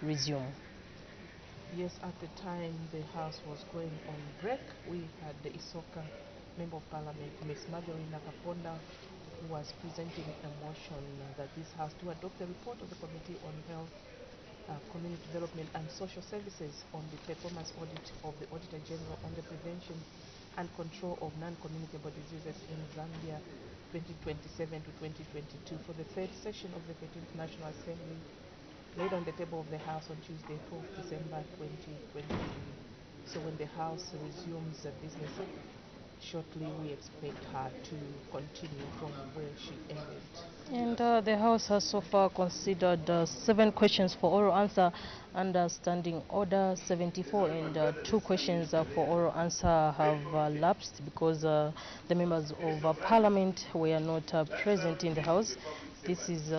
resume? Yes, at the time the House was going on break, we had the Isoka Member of Parliament, Ms. Margarina Kaponda, who was presenting a motion that this House to adopt the report of the Committee on Health, Community Development and Social Services on the performance audit of the Auditor General on the prevention and control of non-communicable diseases in Zambia 2027 to 2022 for the third session of the 13th National Assembly, laid on the table of the House on Tuesday, 12th December 2023. So when the House resumes business shortly, we expect her to continue from where she ended. And the House has so far considered 7 questions for oral answer under Standing Order 74, and 2 questions for oral answer have lapsed because the members of Parliament were not present in the House. This is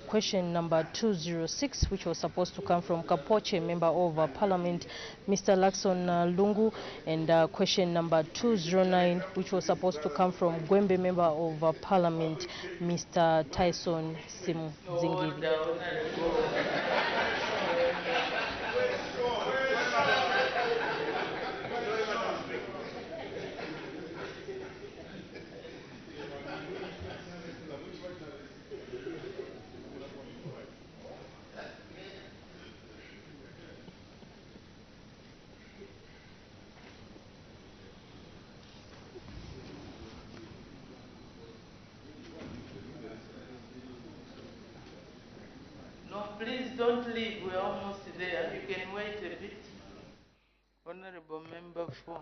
question number 206, which was supposed to come from Kapoche, Member of Parliament, Mr. Lakson Lungu, and question number 209, which was supposed to come from Gwembe, Member of Parliament, Mr. Tyson Simu Zingivi. No, please don't leave. We're almost there. You can wait a bit. Honorable Member 4.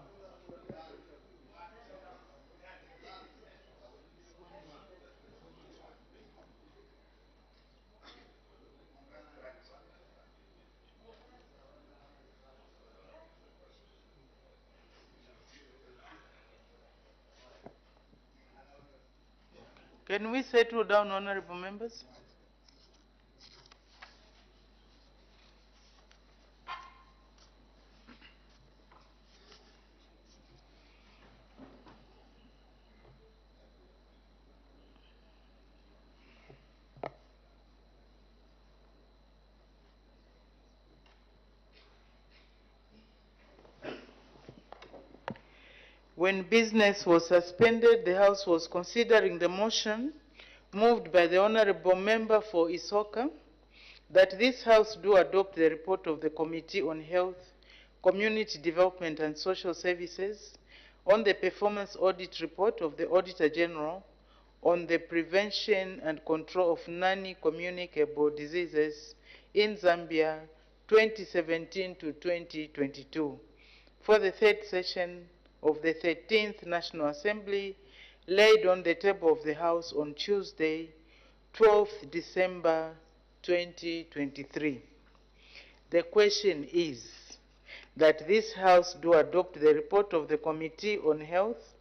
Can we settle down, honorable members? When business was suspended, the House was considering the motion moved by the Honorable Member for Isoka that this House do adopt the report of the Committee on Health, Community Development and Social Services on the performance audit report of the Auditor General on the prevention and control of non-communicable diseases in Zambia 2017 to 2022 for the third session of the 13th National Assembly, laid on the table of the House on Tuesday, 12th December 2023. The question is that this House do adopt the report of the Committee on Health,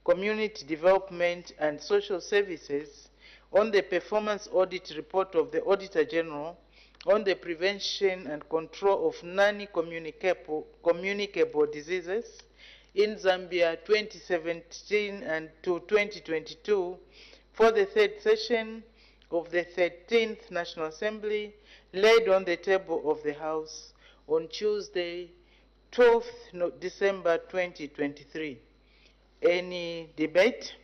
Community Development and Social Services on the performance audit report of the Auditor General on the prevention and control of non-communicable diseases in Zambia 2017 and to 2022 for the third session of the 13th National Assembly, laid on the table of the House on Tuesday, 12th December 2023. Any debate?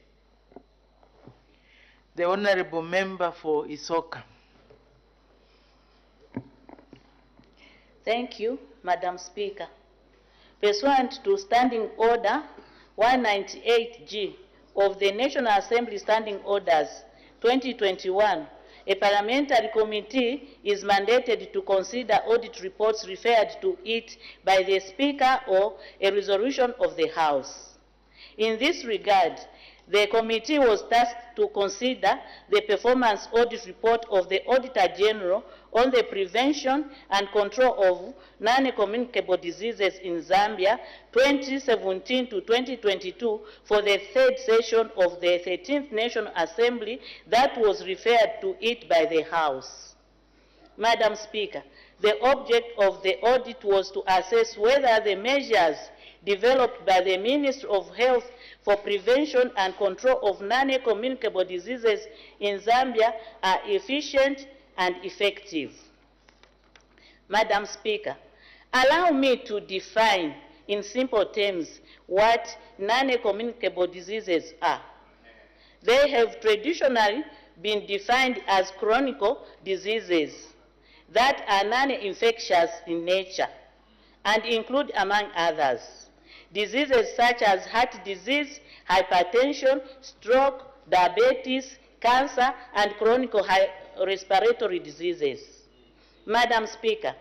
The Honorable Member for Isoka. Thank you, Madam Speaker. Pursuant to Standing Order 198G of the National Assembly Standing Orders 2021, a parliamentary committee is mandated to consider audit reports referred to it by the Speaker or a resolution of the House. In this regard, the committee was tasked to consider the performance audit report of the Auditor General on the prevention and control of non-communicable diseases in Zambia 2017 to 2022 for the third session of the 13th National Assembly that was referred to it by the House. Madam Speaker, the object of the audit was to assess whether the measures developed by the Ministry of Health for prevention and control of non-communicable diseases in Zambia are efficient and effective. Madam Speaker, allow me to define in simple terms what non-communicable diseases are. They have traditionally been defined as chronic diseases that are non-infectious in nature and include, among others, diseases such as heart disease, hypertension, stroke, diabetes, cancer, and chronic respiratory diseases. Madam Speaker,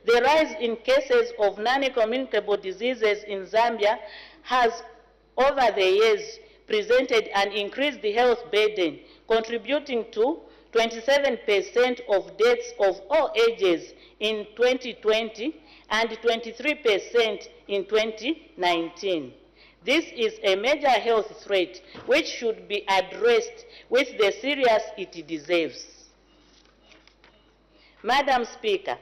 the rise in cases of non-communicable diseases in Zambia has, over the years, presented an increased health burden, contributing to 27% of deaths of all ages in 2020 and 23% in 2019. This is a major health threat which should be addressed with the seriousness it deserves. Madam Speaker,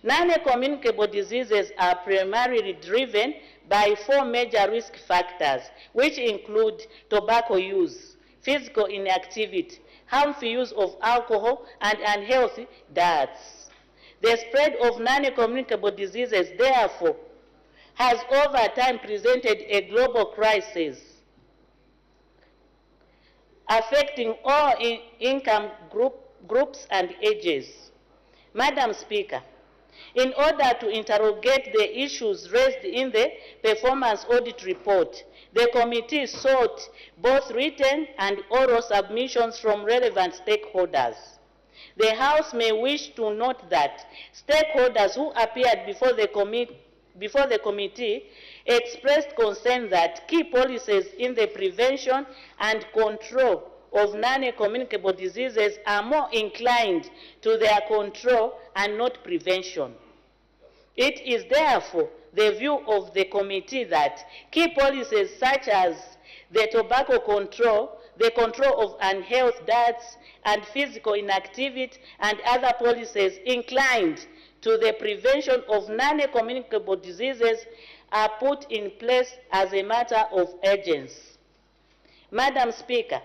non-communicable diseases are primarily driven by 4 major risk factors, which include tobacco use, physical inactivity, harmful use of alcohol, and unhealthy diets. The spread of non-communicable diseases, therefore, has over time presented a global crisis affecting all income groups and ages. Madam Speaker, in order to interrogate the issues raised in the performance audit report, the committee sought both written and oral submissions from relevant stakeholders. The House may wish to note that stakeholders who appeared before the committee expressed concern that key policies in the prevention and control of non-communicable diseases are more inclined to their control and not prevention. It is therefore the view of the committee that key policies such as the tobacco control, the control of unhealthy diets and physical inactivity, and other policies inclined to the prevention of non-communicable diseases are put in place as a matter of urgency. Madam Speaker,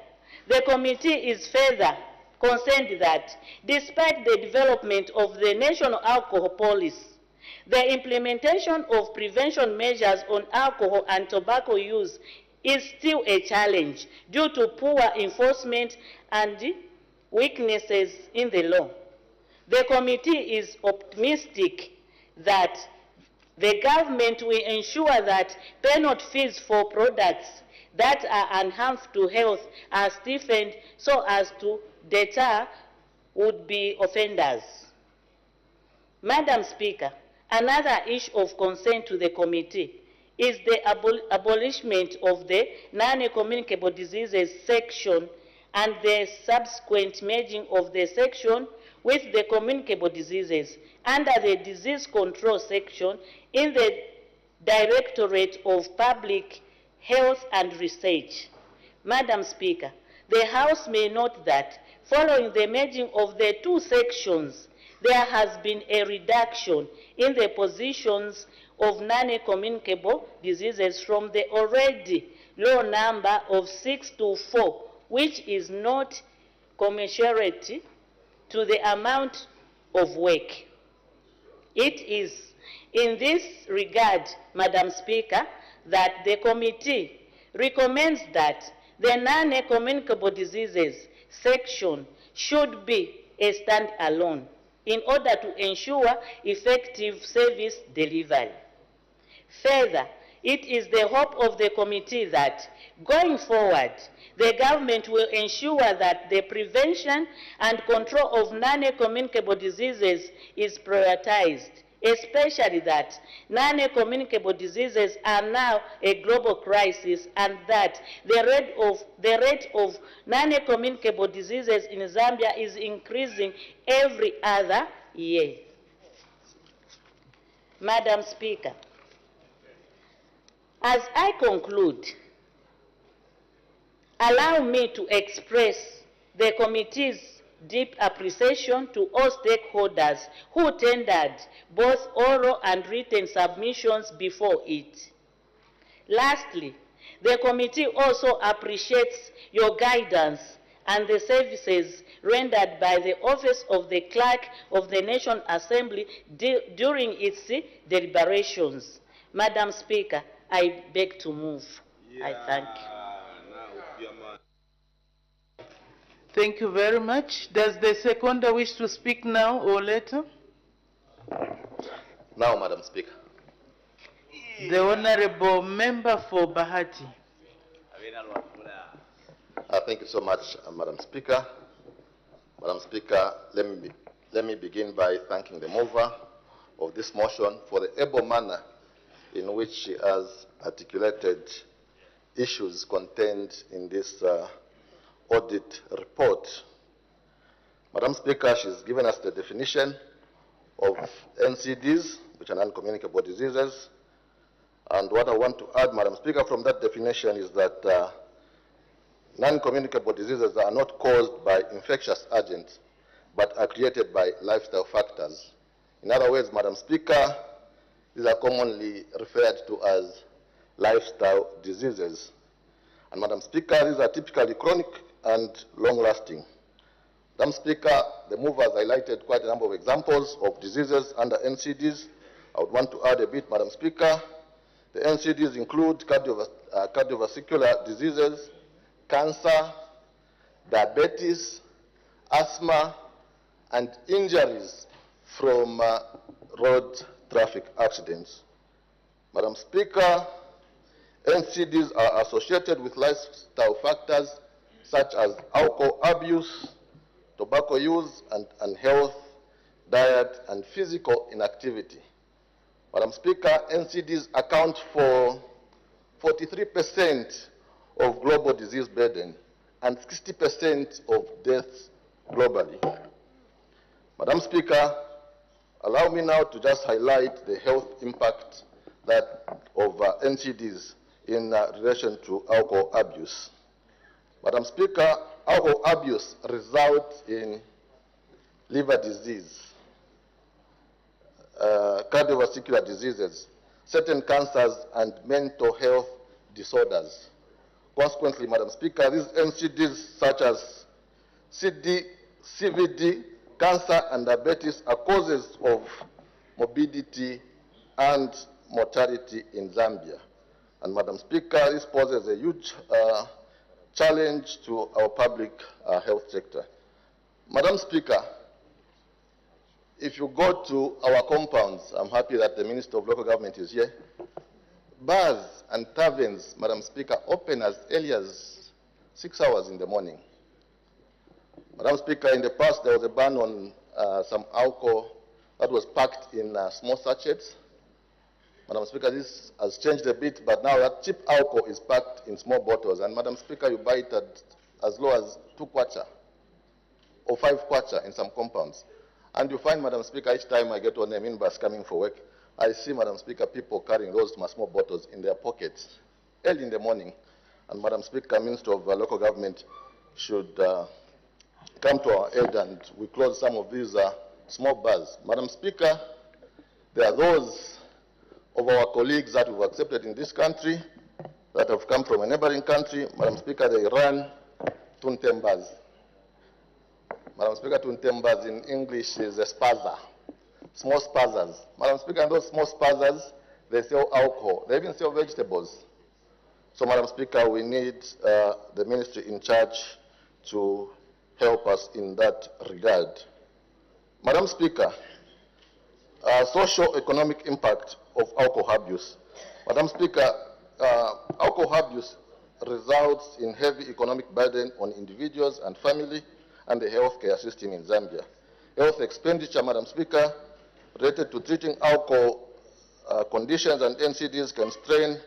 the committee is further concerned that despite the development of the national alcohol policy, the implementation of prevention measures on alcohol and tobacco use is still a challenge due to poor enforcement and weaknesses in the law. The committee is optimistic that the government will ensure that penalty fees for products that are unharmful to health are stiffened so as to deter would-be offenders. Madam Speaker, another issue of concern to the committee is the abolishment of the non-communicable diseases section and the subsequent merging of the section with the communicable diseases under the disease control section in the Directorate of Public Health and Research. Madam Speaker, the House may note that following the merging of the 2 sections, there has been a reduction in the positions of non-communicable diseases from the already low number of 6 to 4, which is not commensurate to the amount of work. It is in this regard, Madam Speaker, that the committee recommends that the non-communicable diseases section should be a stand-alone in order to ensure effective service delivery. Further, it is the hope of the committee that, going forward, the government will ensure that the prevention and control of non-communicable diseases is prioritized, especially that non-communicable diseases are now a global crisis and that the rate of non-communicable diseases in Zambia is increasing every other year. Madam Speaker, as I conclude, allow me to express the committee's deep appreciation to all stakeholders who tendered both oral and written submissions before it. Lastly, the committee also appreciates your guidance and the services rendered by the Office of the Clerk of the National Assembly during its deliberations. Madam Speaker, I beg to move. I thank you. Thank you very much. Does the seconder wish to speak now or later? Now, Madam Speaker. The Honorable Member for Bahati. Thank you so much, Madam Speaker. Madam Speaker, let me begin by thanking the mover of this motion for the able manner in which she has articulated issues contained in this audit report. Madam Speaker, she's given us the definition of NCDs, which are non-communicable diseases. And what I want to add, Madam Speaker, from that definition is that non-communicable diseases are not caused by infectious agents, but are created by lifestyle factors. In other words, Madam Speaker, these are commonly referred to as lifestyle diseases. And Madam Speaker, these are typically chronic and long-lasting. Madam Speaker, the movers highlighted quite a number of examples of diseases under NCDs. I would want to add a bit, Madam Speaker. The NCDs include cardiovascular diseases, cancer, diabetes, asthma, and injuries from road traffic accidents. Madam Speaker, NCDs are associated with lifestyle factors such as alcohol abuse, tobacco use, and unhealthy diet and physical inactivity. Madam Speaker, NCDs account for 43% of global disease burden and 60% of deaths globally. Madam Speaker, allow me now to just highlight the health impact of NCDs in relation to alcohol abuse. Madam Speaker, alcohol abuse results in liver disease, cardiovascular diseases, certain cancers, and mental health disorders. Consequently, Madam Speaker, these NCDs such as CVD, cancer, and diabetes are causes of morbidity and mortality in Zambia. And Madam Speaker, this poses a huge challenge to our public health sector. Madam Speaker, if you go to our compounds, I'm happy that the Minister of Local Government is here, bars and taverns, Madam Speaker, open as early as 6 hours in the morning. Madam Speaker, in the past there was a ban on some alcohol that was packed in small sachets. Madam Speaker, this has changed a bit, but now that cheap alcohol is packed in small bottles. And Madam Speaker, you buy it at as low as 2 kwacha or 5 kwacha in some compounds. And you find, Madam Speaker, each time I get on a minibus coming for work, I see, Madam Speaker, people carrying those small bottles in their pockets early in the morning. And Madam Speaker, Minister of Local Government should come to our aid and we close some of these small bars. Madam Speaker, there are those of our colleagues that we've accepted in this country that have come from a neighboring country. Madam Speaker, they run tuntembas. Madam Speaker, tuntembas in English is a spaza, small spazas. Madam Speaker, and those small spazas, they sell alcohol. They even sell vegetables. So, Madam Speaker, we need the ministry in charge to help us in that regard. Madam Speaker, socio-economic impact of alcohol abuse. Madam Speaker, alcohol abuse results in heavy economic burden on individuals and family and the healthcare system in Zambia. Health expenditure, Madam Speaker, related to treating alcohol conditions and NCDs can strain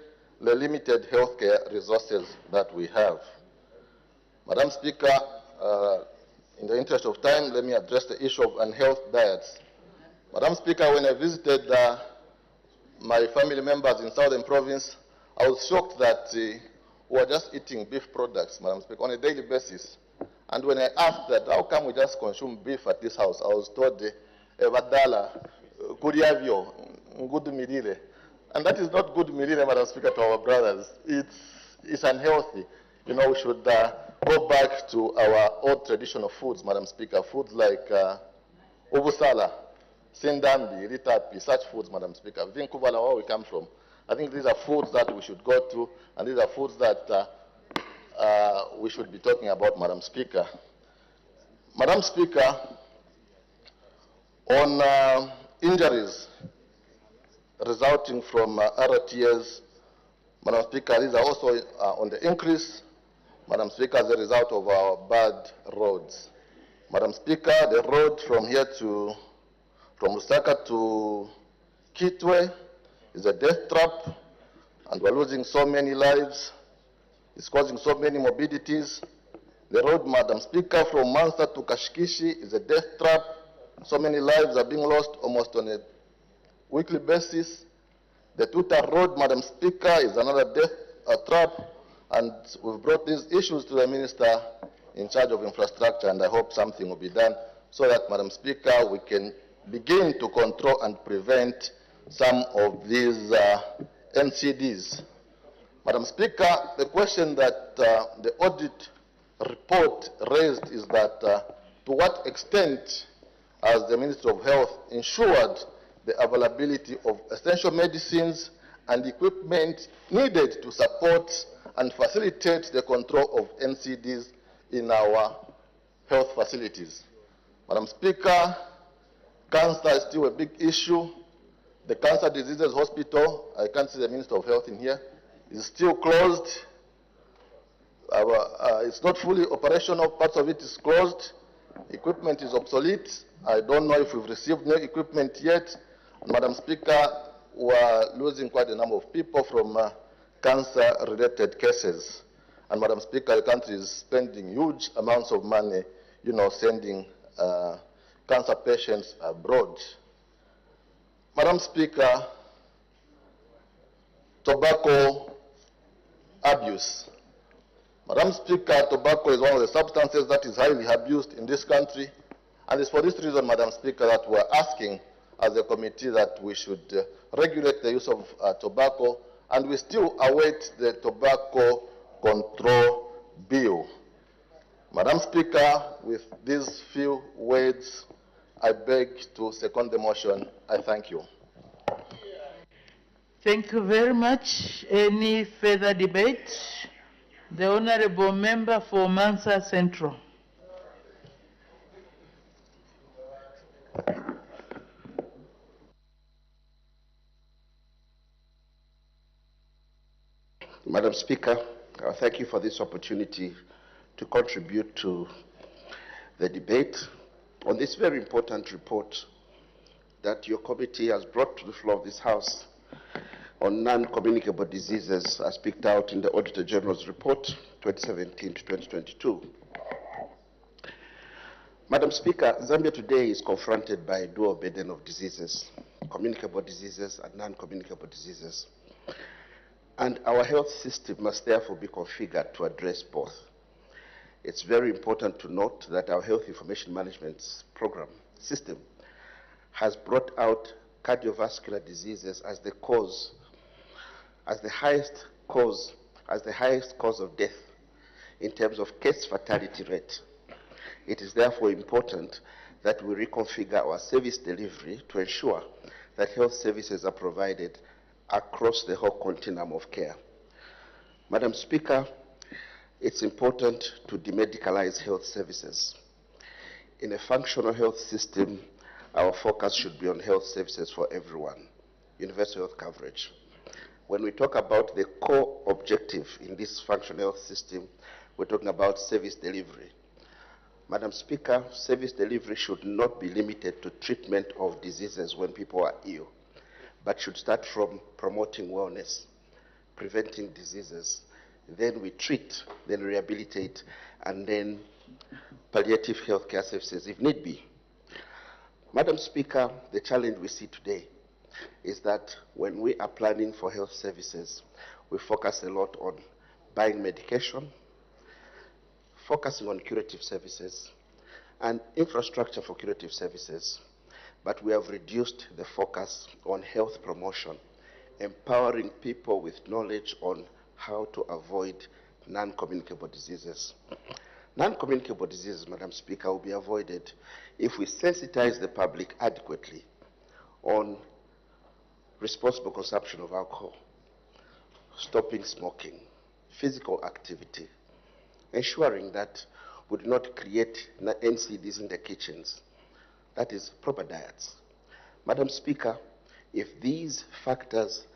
the limited healthcare resources that we have. Madam Speaker, in the interest of time, let me address the issue of unhealthy diets. Madam Speaker, when I visited my family members in Southern Province, I was shocked that we were just eating beef products, Madam Speaker, on a daily basis. And when I asked that, how come we just consume beef at this house, I was told, Evadala, Kuriavio, good mirire. And that is not good mirire, Madam Speaker, to our brothers. It's unhealthy. You know, we should go back to our old traditional foods, Madam Speaker, foods like ubusala, sindambi, ritapi, such foods, Madam Speaker. Within Kuvala, where we come from, I think these are foods that we should go to, and these are foods that we should be talking about, Madam Speaker. Madam Speaker, on injuries resulting from RTAs, Madam Speaker, these are also on the increase, Madam Speaker, as a result of our bad roads. Madam Speaker, the road from here to, from Lusaka to Kitwe is a death trap, and we're losing so many lives. It's causing so many morbidities. The road, Madam Speaker, from Mansa to Kashikishi is a death trap. So many lives are being lost almost on a weekly basis. The Tuta Road, Madam Speaker, is another death trap, and we've brought these issues to the Minister in charge of infrastructure, and I hope something will be done so that, Madam Speaker, we can begin to control and prevent some of these NCDs. Madam Speaker, the question that the audit report raised is that to what extent has the Ministry of Health ensured the availability of essential medicines and equipment needed to support and facilitate the control of NCDs in our health facilities. Madam Speaker, cancer is still a big issue. The Cancer Diseases Hospital, I can't see the Minister of Health in here, is still closed. It's not fully operational, parts of it is closed. Equipment is obsolete. I don't know if we've received new equipment yet. And Madam Speaker, we're losing quite a number of people from cancer-related cases. And Madam Speaker, the country is spending huge amounts of money, sending cancer patients abroad. Madam Speaker, tobacco abuse. Madam Speaker, tobacco is one of the substances that is highly abused in this country. And it's for this reason, Madam Speaker, that we're asking as a committee that we should regulate the use of tobacco, and we still await the tobacco control bill. Madam Speaker, with these few words, I beg to second the motion. I thank you. Thank you very much. Any further debate? The Honorable Member for Mansa Central. Madam Speaker, thank you for this opportunity to contribute to the debate on this very important report that your committee has brought to the floor of this House on non-communicable diseases as picked out in the Auditor General's report 2017 to 2022. Madam Speaker, Zambia today is confronted by a dual burden of diseases, communicable diseases and non-communicable diseases. And our health system must therefore be configured to address both. It's very important to note that our health information management program system has brought out cardiovascular diseases as the cause, as the highest cause of death in terms of case fatality rate. It is therefore important that we reconfigure our service delivery to ensure that health services are provided across the whole continuum of care. Madam Speaker, it's important to demedicalize health services. In a functional health system, our focus should be on health services for everyone, universal health coverage. When we talk about the core objective in this functional health system, we're talking about service delivery. Madam Speaker, service delivery should not be limited to treatment of diseases when people are ill, but should start from promoting wellness, preventing diseases. Then we treat, then rehabilitate, and then palliative health care services if need be. Madam Speaker, the challenge we see today is that when we are planning for health services, we focus a lot on buying medication, focusing on curative services, and infrastructure for curative services. But we have reduced the focus on health promotion, empowering people with knowledge on how to avoid non-communicable diseases. Non-communicable diseases, Madam Speaker, will be avoided if we sensitize the public adequately on responsible consumption of alcohol, stopping smoking, physical activity, ensuring that we do not create NCDs in the kitchens, that is, proper diets. Madam Speaker, if these factors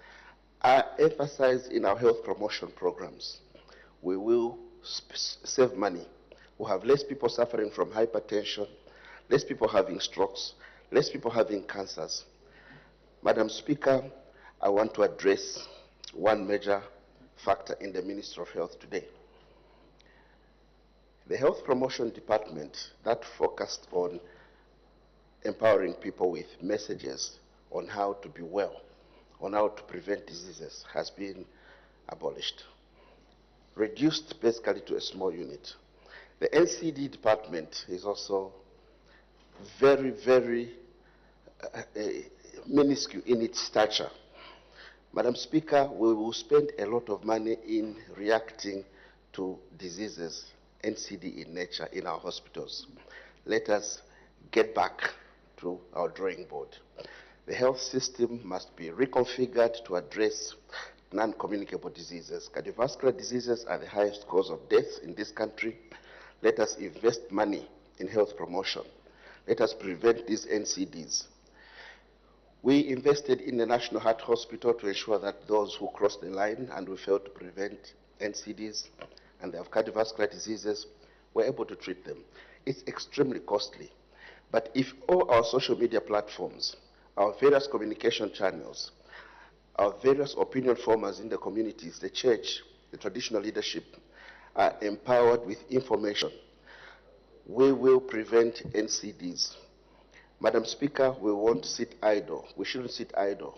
are emphasized in our health promotion programs, we will save money. We'll have less people suffering from hypertension, less people having strokes, less people having cancers. Madam Speaker, I want to address one major factor in the Ministry of Health today. The Health Promotion Department that focused on empowering people with messages on how to be well, on how to prevent diseases, has been abolished, reduced basically to a small unit. The NCD department is also very, very minuscule in its stature. Madam Speaker, we will spend a lot of money in reacting to diseases, NCD in nature, in our hospitals. Let us get back to our drawing board. The health system must be reconfigured to address non-communicable diseases. Cardiovascular diseases are the highest cause of death in this country. Let us invest money in health promotion. Let us prevent these NCDs. We invested in the National Heart Hospital to ensure that those who cross the line and we failed to prevent NCDs and they have cardiovascular diseases, we're able to treat them. It's extremely costly. But if all our social media platforms, our various communication channels, our various opinion formers in the communities, the church, the traditional leadership, are empowered with information, we will prevent NCDs. Madam Speaker, we won't sit idle. We shouldn't sit idle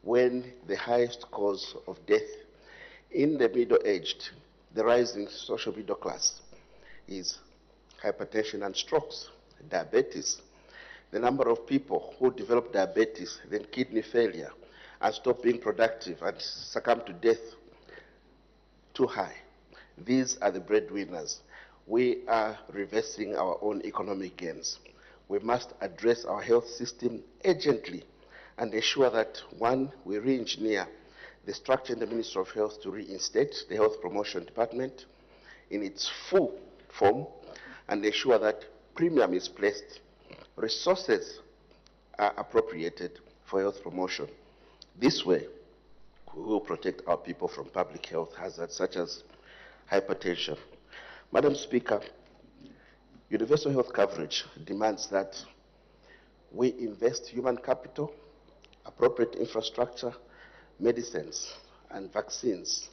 when the highest cause of death in the middle-aged, the rising social middle class, is hypertension and strokes, diabetes. The number of people who develop diabetes, then kidney failure, and stop being productive and succumb to death, too high. These are the breadwinners. We are reversing our own economic gains. We must address our health system urgently and ensure that, one, we re-engineer the structure in the Ministry of Health to reinstate the Health Promotion Department in its full form and ensure that premium is placed, resources are appropriated for health promotion. This way, we will protect our people from public health hazards such as hypertension. Madam Speaker, universal health coverage demands that we invest human capital, appropriate infrastructure, medicines, and vaccines.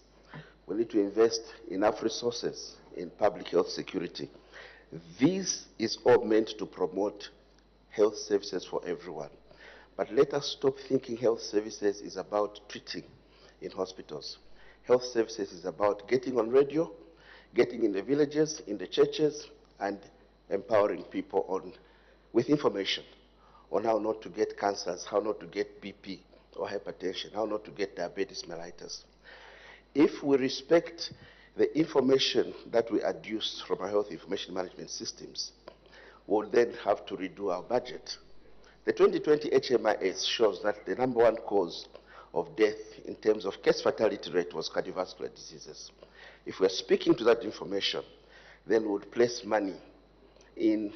We need to invest enough resources in public health security. This is all meant to promote health services for everyone. But let us stop thinking health services is about treating in hospitals. Health services is about getting on radio, getting in the villages, in the churches, and empowering people with information on how not to get cancers, how not to get BP or hypertension, how not to get diabetes mellitus. If we respect the information that we adduce from our health information management systems, we'll then have to redo our budget. The 2020 HMIS shows that the number one cause of death in terms of case fatality rate was cardiovascular diseases. If we're speaking to that information, then we would place money in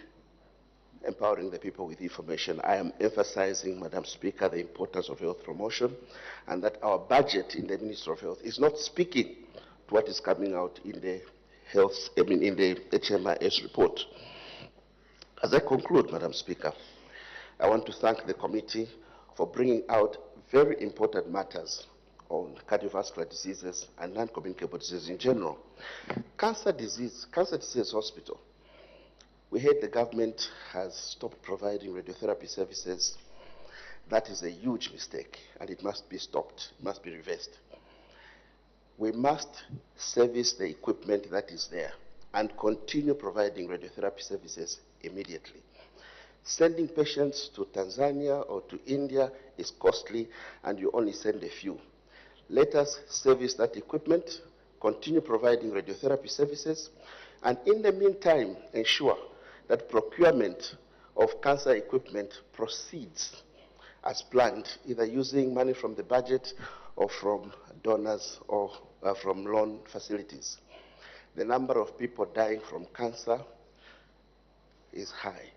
empowering the people with information. I am emphasizing, Madam Speaker, the importance of health promotion and that our budget in the Ministry of Health is not speaking to what is coming out in the in the HMIS report. As I conclude, Madam Speaker, I want to thank the committee for bringing out very important matters on cardiovascular diseases and non-communicable diseases in general. Cancer Disease Hospital. We heard the government has stopped providing radiotherapy services. That is a huge mistake, and it must be stopped, it must be reversed. We must service the equipment that is there and continue providing radiotherapy services immediately. Sending patients to Tanzania or to India is costly, and you only send a few. Let us service that equipment, continue providing radiotherapy services, and in the meantime, ensure that procurement of cancer equipment proceeds as planned, either using money from the budget or from donors or from loan facilities. The number of people dying from cancer is high.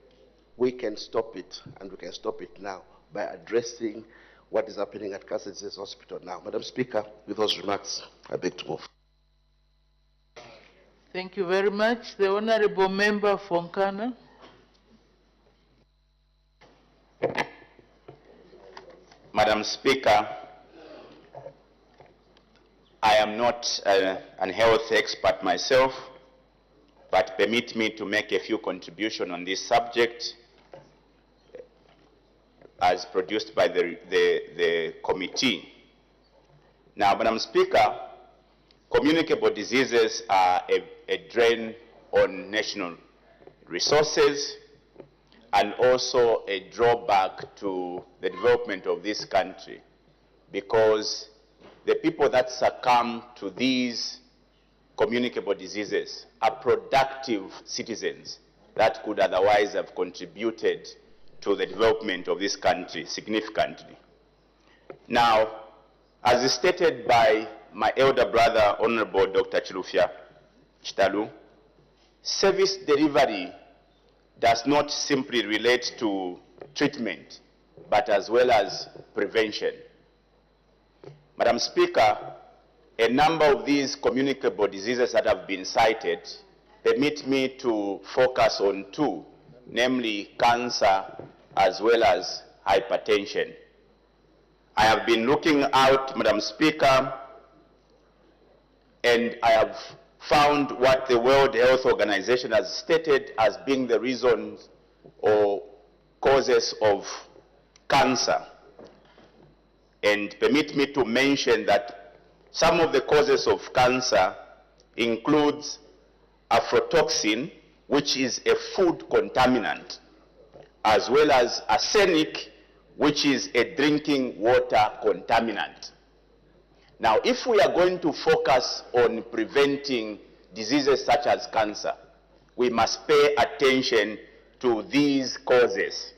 We can stop it, and we can stop it now by addressing what is happening at Cancer Disease Hospital now. Madam Speaker, with those remarks, I beg to move. Thank you very much. The Honorable Member for Nkana. Madam Speaker, I am not an health expert myself, but permit me to make a few contributions on this subject as produced by the committee. Now, Madam Speaker, communicable diseases are a drain on national resources and also a drawback to the development of this country, because the people that succumb to these communicable diseases are productive citizens that could otherwise have contributed to the development of this country significantly. Now, as is stated by my elder brother, Honorable Dr. Chilufya Chitalu, service delivery does not simply relate to treatment, but as well as prevention. Madam Speaker, a number of these communicable diseases that have been cited permit me to focus on two, namely cancer as well as hypertension. I have been looking out, Madam Speaker, and I have found what the World Health Organization has stated as being the reasons or causes of cancer. And permit me to mention that some of the causes of cancer includes aflatoxin, which is a food contaminant, as well as arsenic, which is a drinking water contaminant. Now, if we are going to focus on preventing diseases such as cancer, we must pay attention to these causes,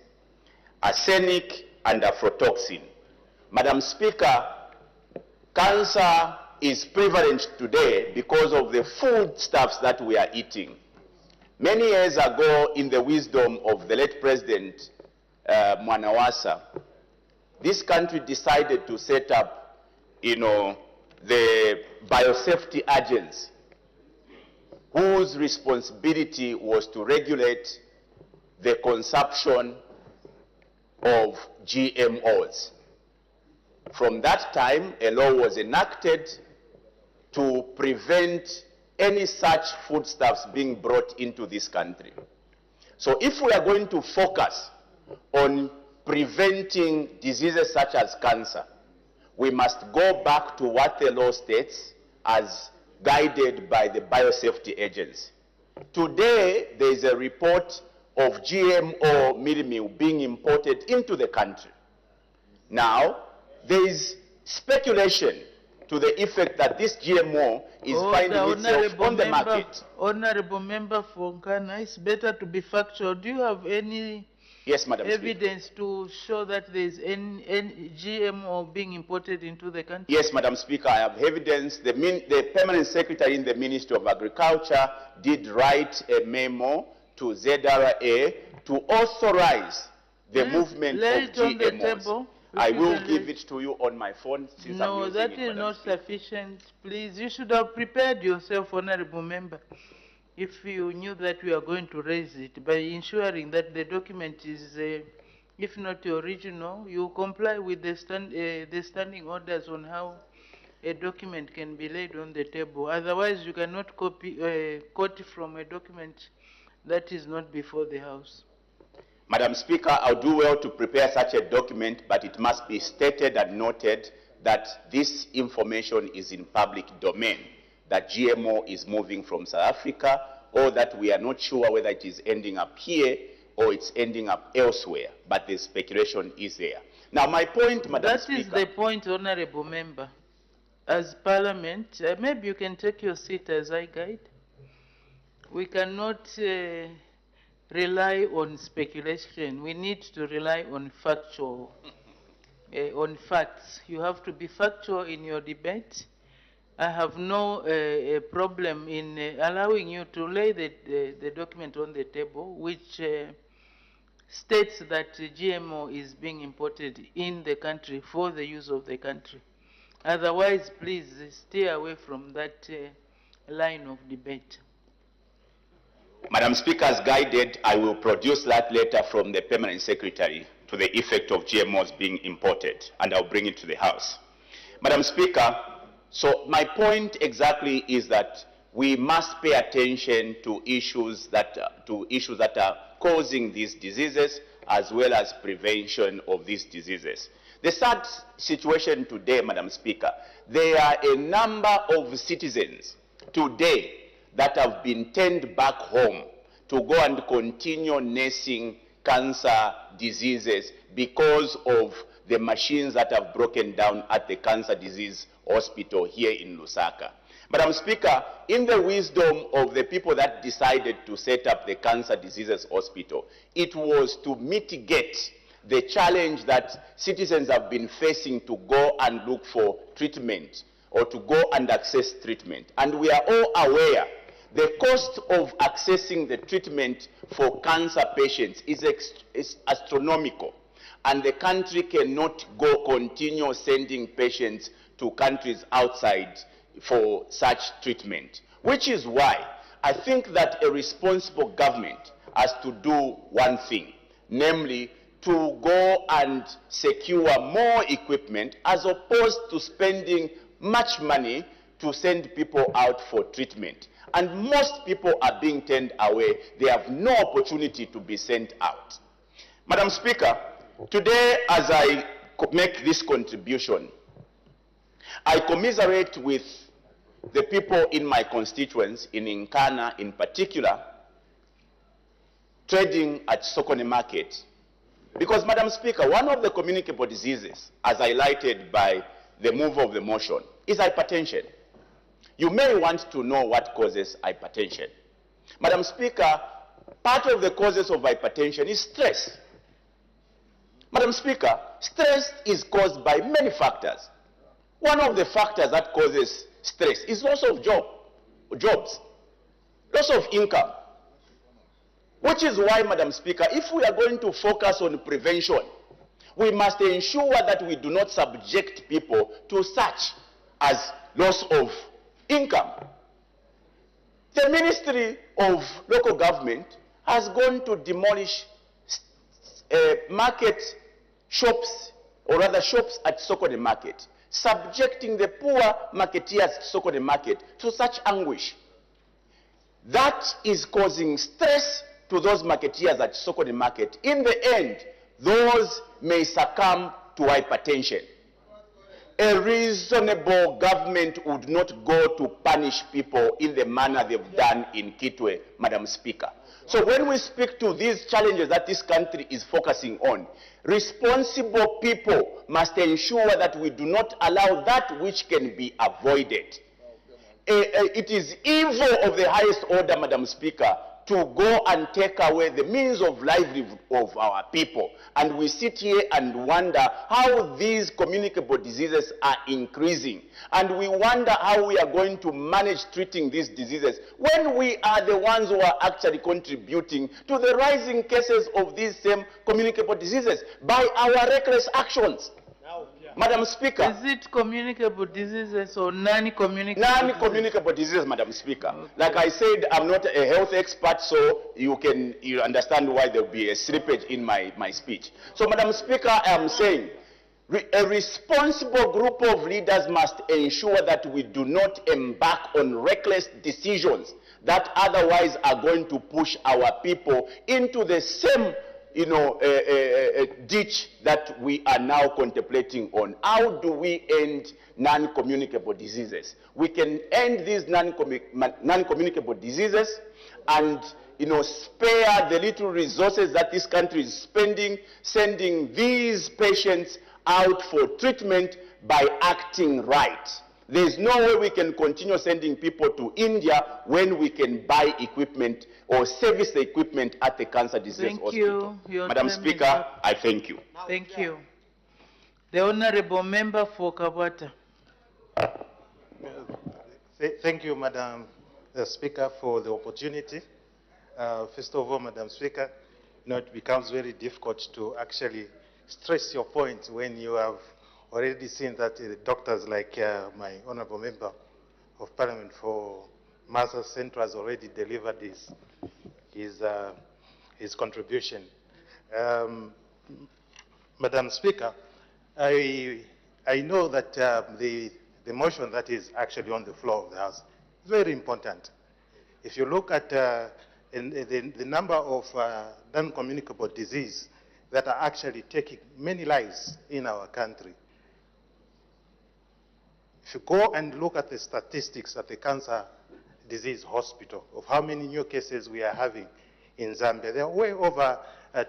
arsenic and aflatoxin. Madam Speaker, cancer is prevalent today because of the foodstuffs that we are eating. Many years ago, in the wisdom of the late President Mwanawasa, this country decided to set up, the biosafety agency, whose responsibility was to regulate the consumption of GMOs. From that time, a law was enacted to prevent any such foodstuffs being brought into this country. So if we are going to focus on preventing diseases such as cancer, we must go back to what the law states as guided by the Biosafety Agency. Today, there is a report of GMO mealie meal being imported into the country. Now, there is speculation to the effect that this GMO is finding itself on the market. Honorable Member for Nkana, it's better to be factual. Do you have any evidence to show that there is any GMO being imported into the country? Yes, Madam Speaker, I have evidence. The Permanent Secretary in the Ministry of Agriculture did write a memo to ZRA to authorize the movement of GMOs. I will give it to you on my phone. Since no, that is not sufficient. Please, you should have prepared yourself, Honorable Member, if you knew that we are going to raise it, by ensuring that the document is, if not original, you comply with the standing orders on how a document can be laid on the table. Otherwise, you cannot quote from a document that is not before the House. Madam Speaker, I'll do well to prepare such a document, but it must be stated and noted that this information is in public domain, that GMO is moving from South Africa, or that we are not sure whether it is ending up here or it's ending up elsewhere, but the speculation is there. Now, my point, Madam Speaker... That is the point, Honorable Member. as Parliament, maybe you can take your seat as I guide. We cannot rely on speculation. We need to rely on factual, on facts. You have to be factual in your debate. I have no problem in allowing you to lay the document on the table, which states that GMO is being imported in the country for the use of the country. Otherwise, please stay away from that line of debate. Madam Speaker, as guided, I will produce that letter from the Permanent Secretary to the effect of GMOs being imported, and I'll bring it to the House. Madam Speaker, so my point exactly is that we must pay attention to issues that are causing these diseases, as well as prevention of these diseases. The sad situation today, Madam Speaker, there are a number of citizens today that have been turned back home to go and continue nursing cancer diseases because of the machines that have broken down at the cancer disease hospital here in Lusaka. Madam Speaker, in the wisdom of the people that decided to set up the cancer diseases hospital, it was to mitigate the challenge that citizens have been facing to go and look for treatment or to go and access treatment. And we are all aware the cost of accessing the treatment for cancer patients is astronomical, and the country cannot continue sending patients to countries outside for such treatment, which is why I think that a responsible government has to do one thing, namely to go and secure more equipment as opposed to spending much money to send people out for treatment. And most people are being turned away. They have no opportunity to be sent out. Madam Speaker, today as I make this contribution, I commiserate with the people in my constituents, in Nkana in particular, trading at Sokone Market. Because, Madam Speaker, one of the communicable diseases, as highlighted by the mover of the motion, is hypertension. You may want to know what causes hypertension. Madam Speaker, part of the causes of hypertension is stress. Madam Speaker, stress is caused by many factors. One of the factors that causes stress is loss of jobs, loss of income. Which is why, Madam Speaker, if we are going to focus on prevention, we must ensure that we do not subject people to such as loss of income. The Ministry of Local Government has gone to demolish market shops, or rather shops at Sokone Market, subjecting the poor marketeers at Sokone Market to such anguish. That is causing stress to those marketeers at Sokone Market. In the end, those may succumb to hypertension. A reasonable government would not go to punish people in the manner they've done in Kitwe, Madam Speaker. So when we speak to these challenges that this country is focusing on, responsible people must ensure that we do not allow that which can be avoided. It is evil of the highest order, Madam Speaker, to go and take away the means of livelihood of our people. And we sit here and wonder how these communicable diseases are increasing. And we wonder how we are going to manage treating these diseases when we are the ones who are actually contributing to the rising cases of these same communicable diseases by our reckless actions. Madam Speaker. Is it communicable diseases or non-communicable? Non-communicable diseases, Madam Speaker. Okay. Like I said, I'm not a health expert, so you understand why there will be a slippage in my speech. So, Madam Speaker, I am saying a responsible group of leaders must ensure that we do not embark on reckless decisions that otherwise are going to push our people into the same ditch that we are now contemplating on. How do we end non-communicable diseases? We can end these non-communicable diseases and spare the little resources that this country is spending, sending these patients out for treatment by acting right. There is no way we can continue sending people to India when we can buy equipment or service the equipment at the cancer disease hospital. Madam Speaker, I thank you. Thank you. The Honorable Member for Kabata. Thank you, Madam Speaker, for the opportunity. First of all, Madam Speaker, it becomes very difficult to actually stress your point when you have already seen that doctors like my Honorable Member of Parliament for Massa Central has already delivered his contribution. Madam Speaker, I know that the motion that is actually on the floor of the House is very important. If you look at the number of non-communicable diseases that are actually taking many lives in our country, if you go and look at the statistics at the cancer disease hospital of how many new cases we are having in Zambia, there are way over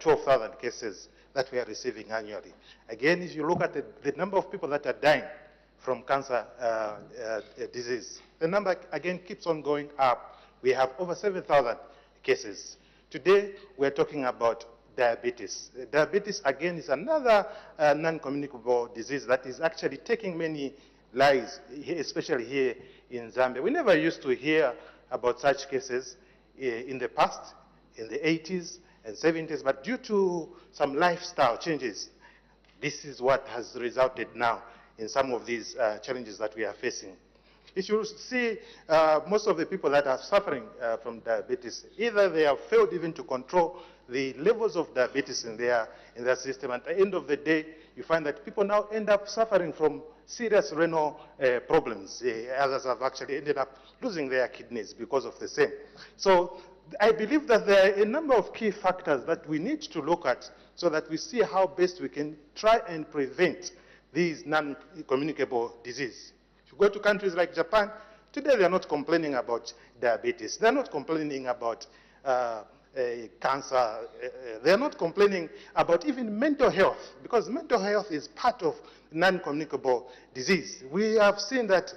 12,000 cases that we are receiving annually. Again, if you look at the number of people that are dying from cancer disease, the number again keeps on going up. We have over 7,000 cases. Today, we're talking about diabetes. Diabetes, again, is another non-communicable disease that is actually taking many lives, especially here in Zambia. We never used to hear about such cases in the past, in the 80s and 70s, but due to some lifestyle changes, this is what has resulted now in some of these challenges that we are facing. If you see most of the people that are suffering from diabetes, either they have failed even to control the levels of diabetes in their system. At the end of the day, you find that people now end up suffering from serious renal problems. Others have actually ended up losing their kidneys because of the same. So I believe that there are a number of key factors that we need to look at so that we see how best we can try and prevent these non-communicable diseases. If you go to countries like Japan, today they are not complaining about diabetes. They are not complaining about cancer. They are not complaining about even mental health, because mental health is part of non-communicable disease. We have seen that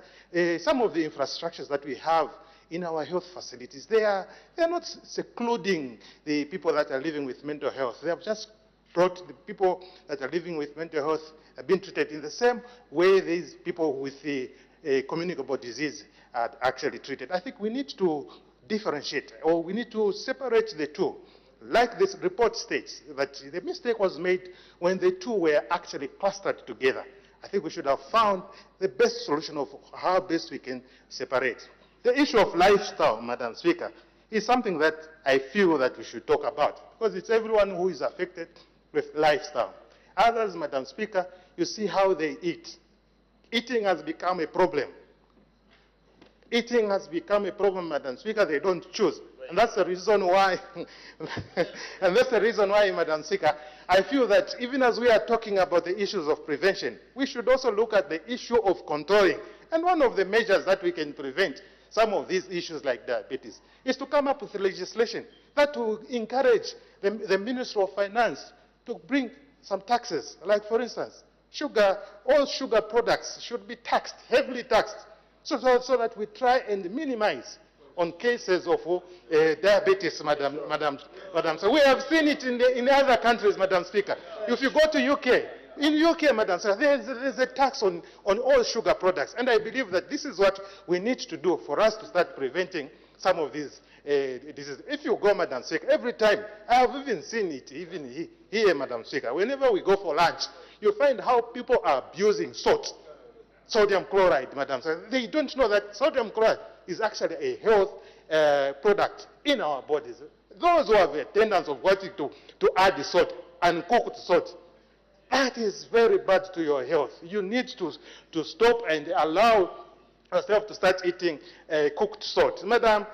some of the infrastructures that we have in our health facilities, they are not secluding the people that are living with mental health. They have just brought the people that are living with mental health have been treated in the same way these people with the communicable disease are actually treated. I think we need to differentiate, or we need to separate the two. Like this report states, that the mistake was made when the two were actually clustered together. I think we should have found the best solution of how best we can separate. The issue of lifestyle, Madam Speaker, is something that I feel that we should talk about, because it's everyone who is affected with lifestyle. Others, Madam Speaker, you see how they eat. Eating has become a problem. Eating has become a problem, Madam Speaker. They don't choose. And that's the reason why, Madam Speaker, I feel that even as we are talking about the issues of prevention, we should also look at the issue of controlling. And one of the measures that we can prevent some of these issues like diabetes is to come up with legislation that will encourage the Ministry of Finance to bring some taxes. Like, for instance, sugar, all sugar products should be taxed, heavily taxed, so that we try and minimize on cases of diabetes, Madam. So we have seen it in other countries, Madam Speaker. If you go to UK, in UK, Madam Speaker, there's a tax on all sugar products. And I believe that this is what we need to do for us to start preventing some of these diseases. If you go, Madam Speaker, every time, I have even seen it, even here, Madam Speaker, whenever we go for lunch, you find how people are abusing salt. Sodium chloride, Madam Speaker. They don't know that sodium chloride is actually a health product in our bodies. Those who have a tendency of wanting to add the salt, uncooked salt, that is very bad to your health. You need to stop and allow yourself to start eating cooked salt. Madam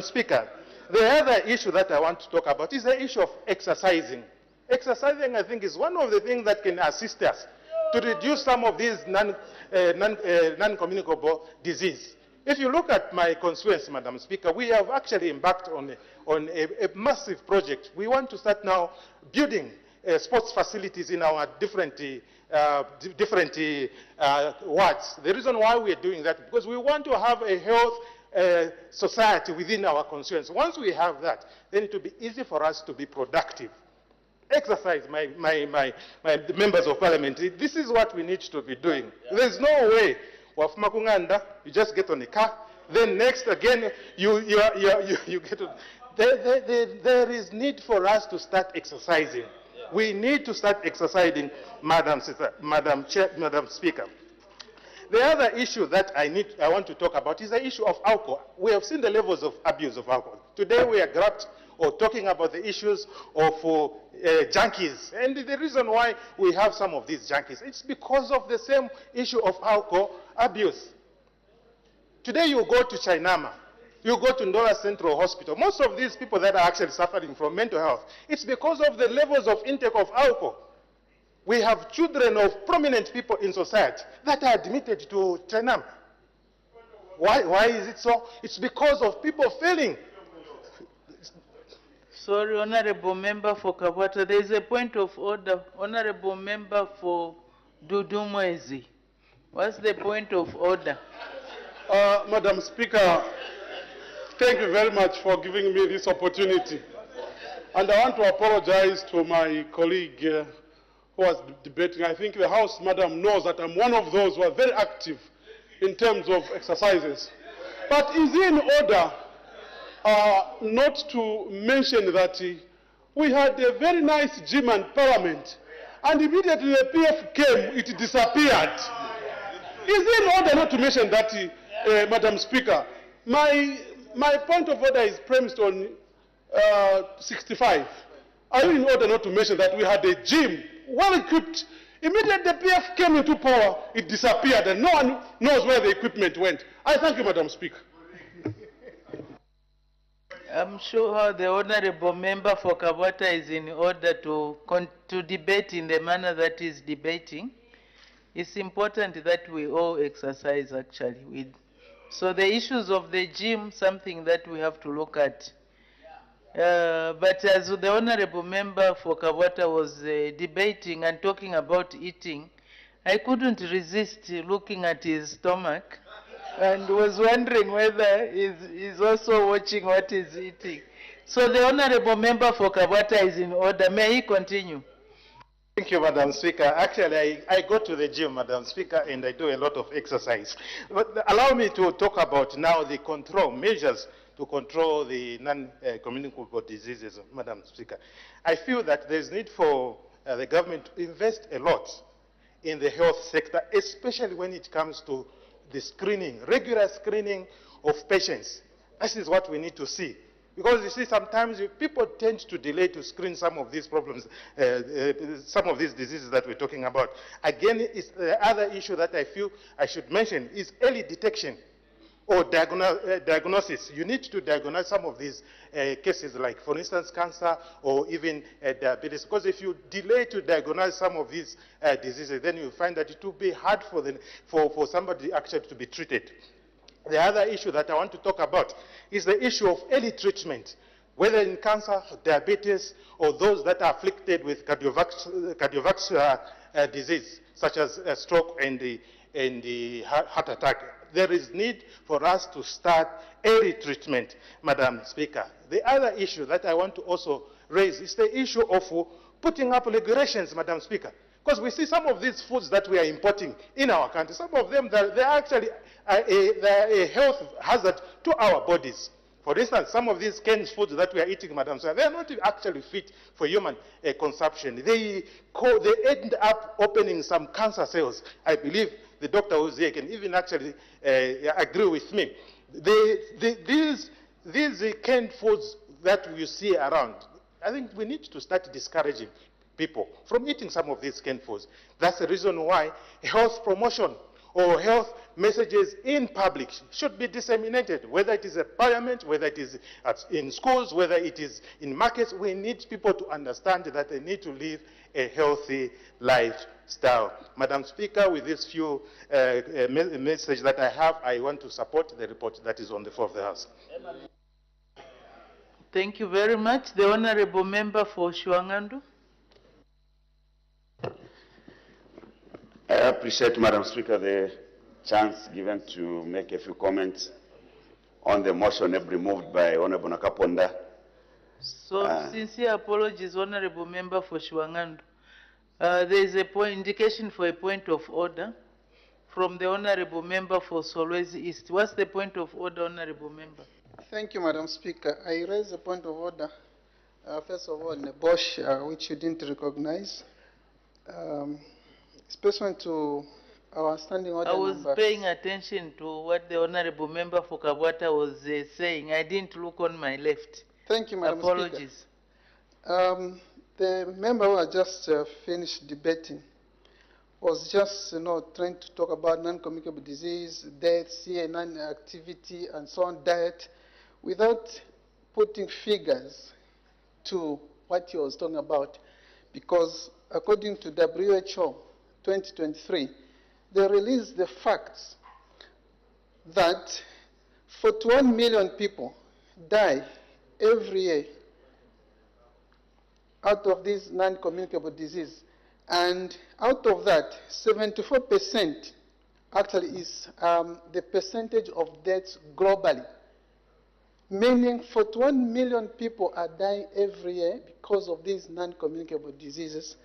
Speaker, the other issue that I want to talk about is the issue of exercising. Exercising, I think, is one of the things that can assist us to reduce some of these non-communicable disease. If you look at my constituency, Madam Speaker, we have actually embarked on a massive project. We want to start now building sports facilities in our different wards. The reason why we are doing that, because we want to have a health society within our constituency. Once we have that, then it will be easy for us to be productive. Exercise, my members of parliament. This is what we need to be doing. There's no way, you just get on a car, then next again, you get to, there is need for us to start exercising. We need to start exercising, Madam Speaker. The other issue that I want to talk about is the issue of alcohol. We have seen the levels of abuse of alcohol. Today we are grabbed or talking about the issues of junkies. And the reason why we have some of these junkies, it's because of the same issue of alcohol abuse. Today you go to Chainama, you go to Ndola Central Hospital. Most of these people that are actually suffering from mental health, it's because of the levels of intake of alcohol. We have children of prominent people in society that are admitted to Chainama. Why is it so? It's because of people failing. Sorry, Honorable Member for Kabata, there is a point of order. Honorable Member for Dudumwezi, what's the point of order? Madam Speaker, thank you very much for giving me this opportunity. And I want to apologize to my colleague who was debating. I think the House, Madam, knows that I'm one of those who are very active in terms of exercises. But is it in order not to mention that we had a very nice gym and parliament, and immediately the PF came, it disappeared. Is it in order not to mention that, Madam Speaker? My point of order is premised on 65. Are you in order not to mention that we had a gym, well equipped? Immediately the PF came into power, it disappeared, and no one knows where the equipment went. I thank you, Madam Speaker. I'm sure the Honorable Member for Kabata is in order to debate in the manner that is debating. It's important that we all exercise, actually. So the issues of the gym, something that we have to look at. But as the Honorable Member for Kabata was debating and talking about eating, I couldn't resist looking at his stomach and was wondering whether he's also watching what he's eating. So the Honorable Member for Kabata is in order. May he continue? Thank you, Madam Speaker. Actually, I go to the gym, Madam Speaker, and I do a lot of exercise. But allow me to talk about now the control measures to control the non-communicable diseases, Madam Speaker. I feel that there's need for the government to invest a lot in the health sector, especially when it comes to the screening, regular screening of patients. This is what we need to see. Because you see, sometimes people tend to delay to screen some of these problems, some of these diseases that we're talking about. Again, it's the other issue that I feel I should mention is early detection or diagnosis. You need to diagnose some of these cases, like, for instance, cancer or even diabetes. Because if you delay to diagnose some of these diseases, then you find that it will be hard for somebody actually to be treated. The other issue that I want to talk about is the issue of early treatment, whether in cancer, diabetes, or those that are afflicted with cardiovascular disease, such as stroke and the heart attack. There is need for us to start early treatment, Madam Speaker. The other issue that I want to also raise is the issue of putting up regulations, Madam Speaker. Because we see some of these foods that we are importing in our country, some of them, they're actually a health hazard to our bodies. For instance, some of these canned foods that we are eating, Madam Speaker, they are not actually fit for human consumption. They end up opening some cancer cells. I believe the doctor who's here can even actually agree with me. These canned foods that you see around, I think we need to start discouraging people from eating some of these canned foods. That's the reason why health promotion or health messages in public should be disseminated, whether it is a parliament, whether it is in schools, whether it is in markets. We need people to understand that they need to live a healthy lifestyle. Madam Speaker, with these few messages that I have, I want to support the report that is on the floor of the House. Thank you very much. The Honorable Member for Shuangandu. I appreciate, Madam Speaker, the chance given to make a few comments on the motion moved by Honorable Nakaponda. So, sincere apologies, Honorable Member for Shwangandu. There is a indication for a point of order from the Honorable Member for Solwezi East. What's the point of order, Honorable Member? Thank you, Madam Speaker. I raise a point of order. First of all, in the Bosch, which you didn't recognize. Pursuant to our standing order. I was paying attention to what the Honorable Member for Kabwata was saying. I didn't look on my left. Thank you, Madam Apologies. Speaker. The member who had just finished debating was just, trying to talk about non-communicable disease, death, CNN activity, and so on, diet, without putting figures to what he was talking about. Because according to WHO 2023, they released the facts that 41 million people die every year out of this non-communicable disease. And out of that, 74% actually is the percentage of deaths globally. Meaning 41 million people are dying every year because of these non-communicable diseases.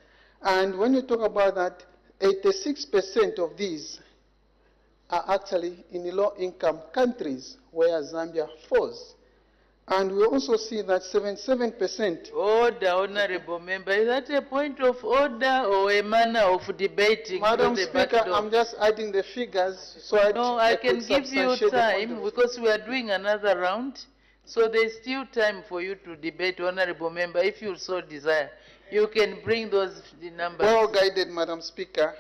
And when you talk about that, 86% of these are actually in low-income countries where Zambia falls. And we also see that 77%. Order, Honorable Member. Is that a point of order or a manner of debating? Madam Speaker, I'm just adding the figures. So I can give you time because we are doing another round. So there's still time for you to debate, Honorable Member, if you so desire. You can bring those numbers. Well guided, Madam Speaker.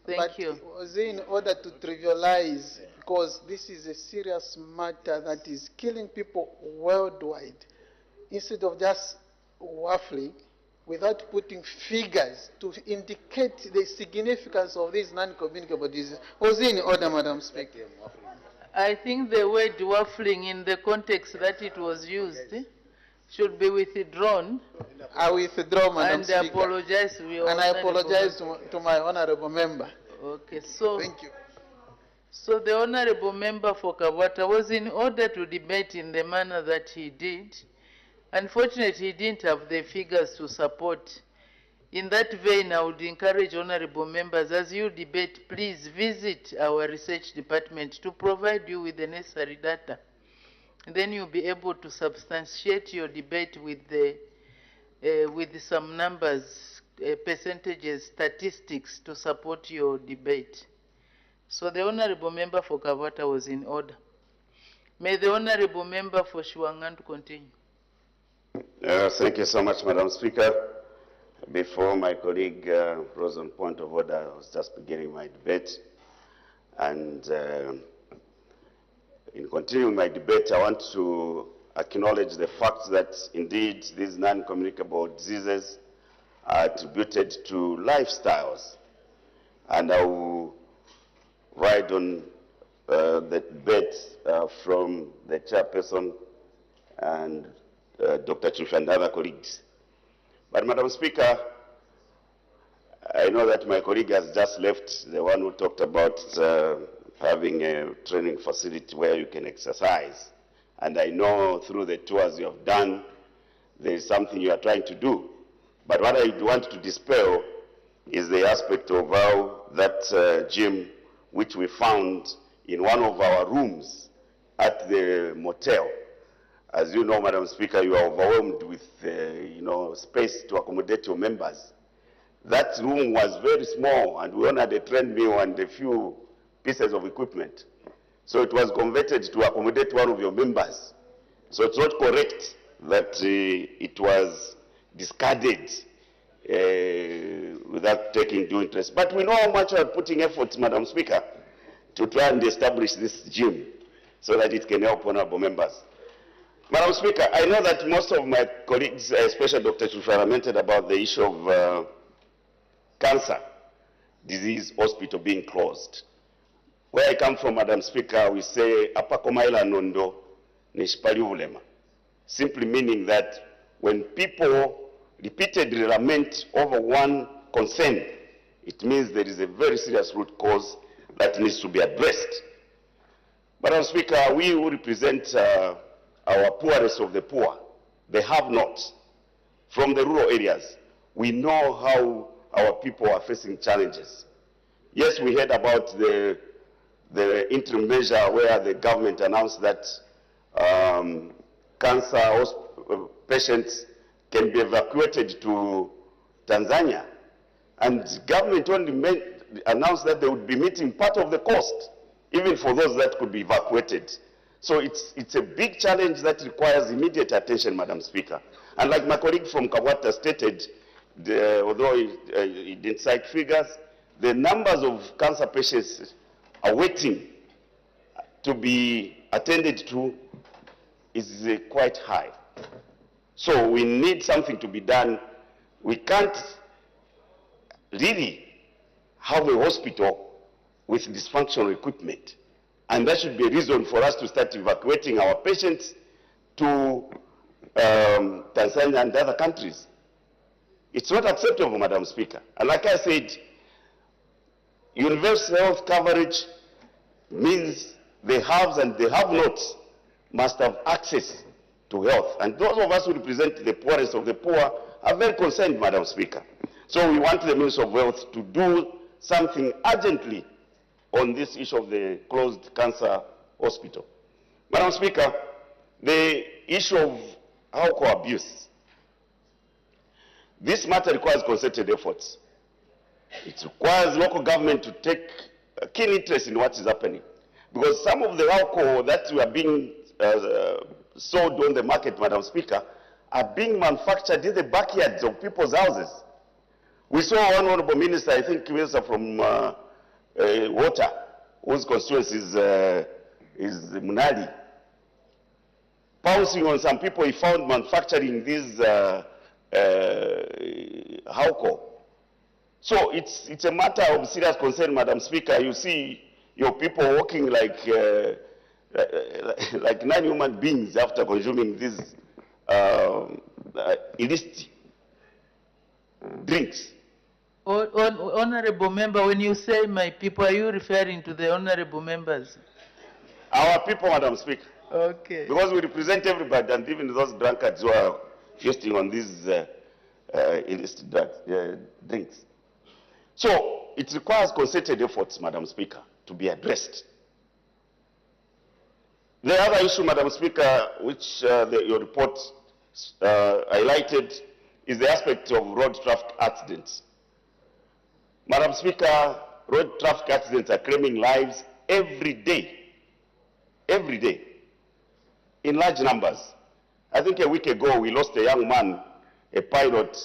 Thank you. It was in order to trivialize, because this is a serious matter that is killing people worldwide, instead of just waffling without putting figures to indicate the significance of these non-communicable diseases. Was in order, Madam Speaker. I think the word waffling in the context that it was used should be withdrawn. I withdraw, Madam Speaker. And apologize to you. And I apologize to my honorable member. Okay, so. Thank you. So the honorable member for Kabwata was in order to debate in the manner that he did. Unfortunately, he didn't have the figures to support. In that vein, I would encourage honorable members, as you debate, please visit our research department to provide you with the necessary data. And then you'll be able to substantiate your debate with some numbers, percentages, statistics to support your debate. So the honorable member for Kabwata was in order. May the honorable member for Shwangandu continue. Thank you so much, Madam Speaker. Before my colleague rose on point of order, I was just beginning my debate. And in continuing my debate, I want to acknowledge the fact that indeed these non-communicable diseases are attributed to lifestyles. And I will ride on the debate from the chairperson and Dr. Chief and other colleagues. But Madam Speaker, I know that my colleague has just left, the one who talked about having a training facility where you can exercise. And I know through the tours you have done, there is something you are trying to do. But what I want to dispel is the aspect of how that gym, which we found in one of our rooms at the motel. As you know, Madam Speaker, you are overwhelmed with space to accommodate your members. That room was very small, and we only had a treadmill and a few pieces of equipment. So it was converted to accommodate one of your members. So it's not correct that it was discarded without taking due interest. But we know how much we are putting effort, Madam Speaker, to try and establish this gym so that it can help honorable members. Madam Speaker, I know that most of my colleagues, especially Dr. Chufa, lamented about the issue of cancer disease hospital being closed. Where I come from, Madam Speaker, we say, apakomaila nondo nishipali ulema. Simply meaning that when people repeatedly lament over one concern, it means there is a very serious root cause that needs to be addressed. Madam Speaker, we who represent our poorest of the poor, the have-nots, from the rural areas, we know how our people are facing challenges. Yes, we heard about the interim measure where the government announced that cancer patients can be evacuated to Tanzania. And government only announced that they would be meeting part of the cost, even for those that could be evacuated. So it's a big challenge that requires immediate attention, Madam Speaker. And like my colleague from Kawata stated, although he didn't cite figures, the numbers of cancer patients are waiting to be attended to is quite high. So we need something to be done. We can't really have a hospital with dysfunctional equipment. And that should be a reason for us to start evacuating our patients to Tanzania and other countries. It's not acceptable, Madam Speaker. And like I said, universal health coverage means the haves and the have-nots must have access to health. And those of us who represent the poorest of the poor are very concerned, Madam Speaker. So we want the Minister of Health to do something urgently on this issue of the closed cancer hospital. Madam Speaker, the issue of alcohol abuse, this matter requires concerted efforts. It requires local government to take a keen interest in what is happening. Because some of the alcohol that are being sold on the market, Madam Speaker, are being manufactured in the backyards of people's houses. We saw one honorable minister, I think minister from water, whose constituency is Munali, pouncing on some people he found manufacturing these alcohol. So it's a matter of serious concern, Madam Speaker. You see your people walking like non-human beings after consuming these illicit drinks. Honorable member, when you say my people, are you referring to the honorable members? Our people, Madam Speaker. Okay. Because we represent everybody, and even those drunkards who are feasting on these illicit drinks. So it requires concerted efforts, Madam Speaker, to be addressed. The other issue, Madam Speaker, which your report highlighted, is the aspect of road traffic accidents. Madam Speaker, road traffic accidents are claiming lives every day, in large numbers. I think a week ago we lost a young man, a pilot,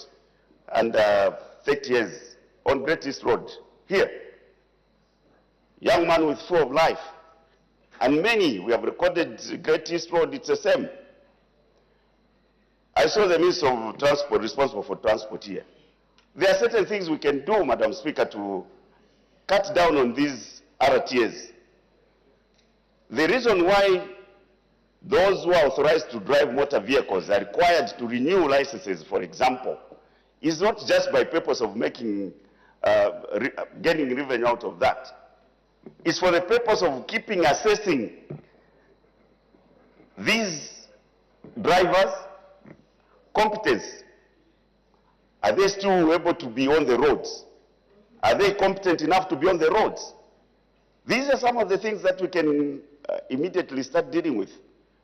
under 30 years on Great East Road, here. Young man with full of life. And many, we have recorded Great East Road, it's the same. I saw the Minister of Transport responsible for transport here. There are certain things we can do, Madam Speaker, to cut down on these RTAs. The reason why those who are authorized to drive motor vehicles are required to renew licenses, for example, is not just by purpose of making, getting revenue out of that. It's for the purpose of keeping assessing these drivers' competence. Are they still able to be on the roads? Are they competent enough to be on the roads? These are some of the things that we can immediately start dealing with.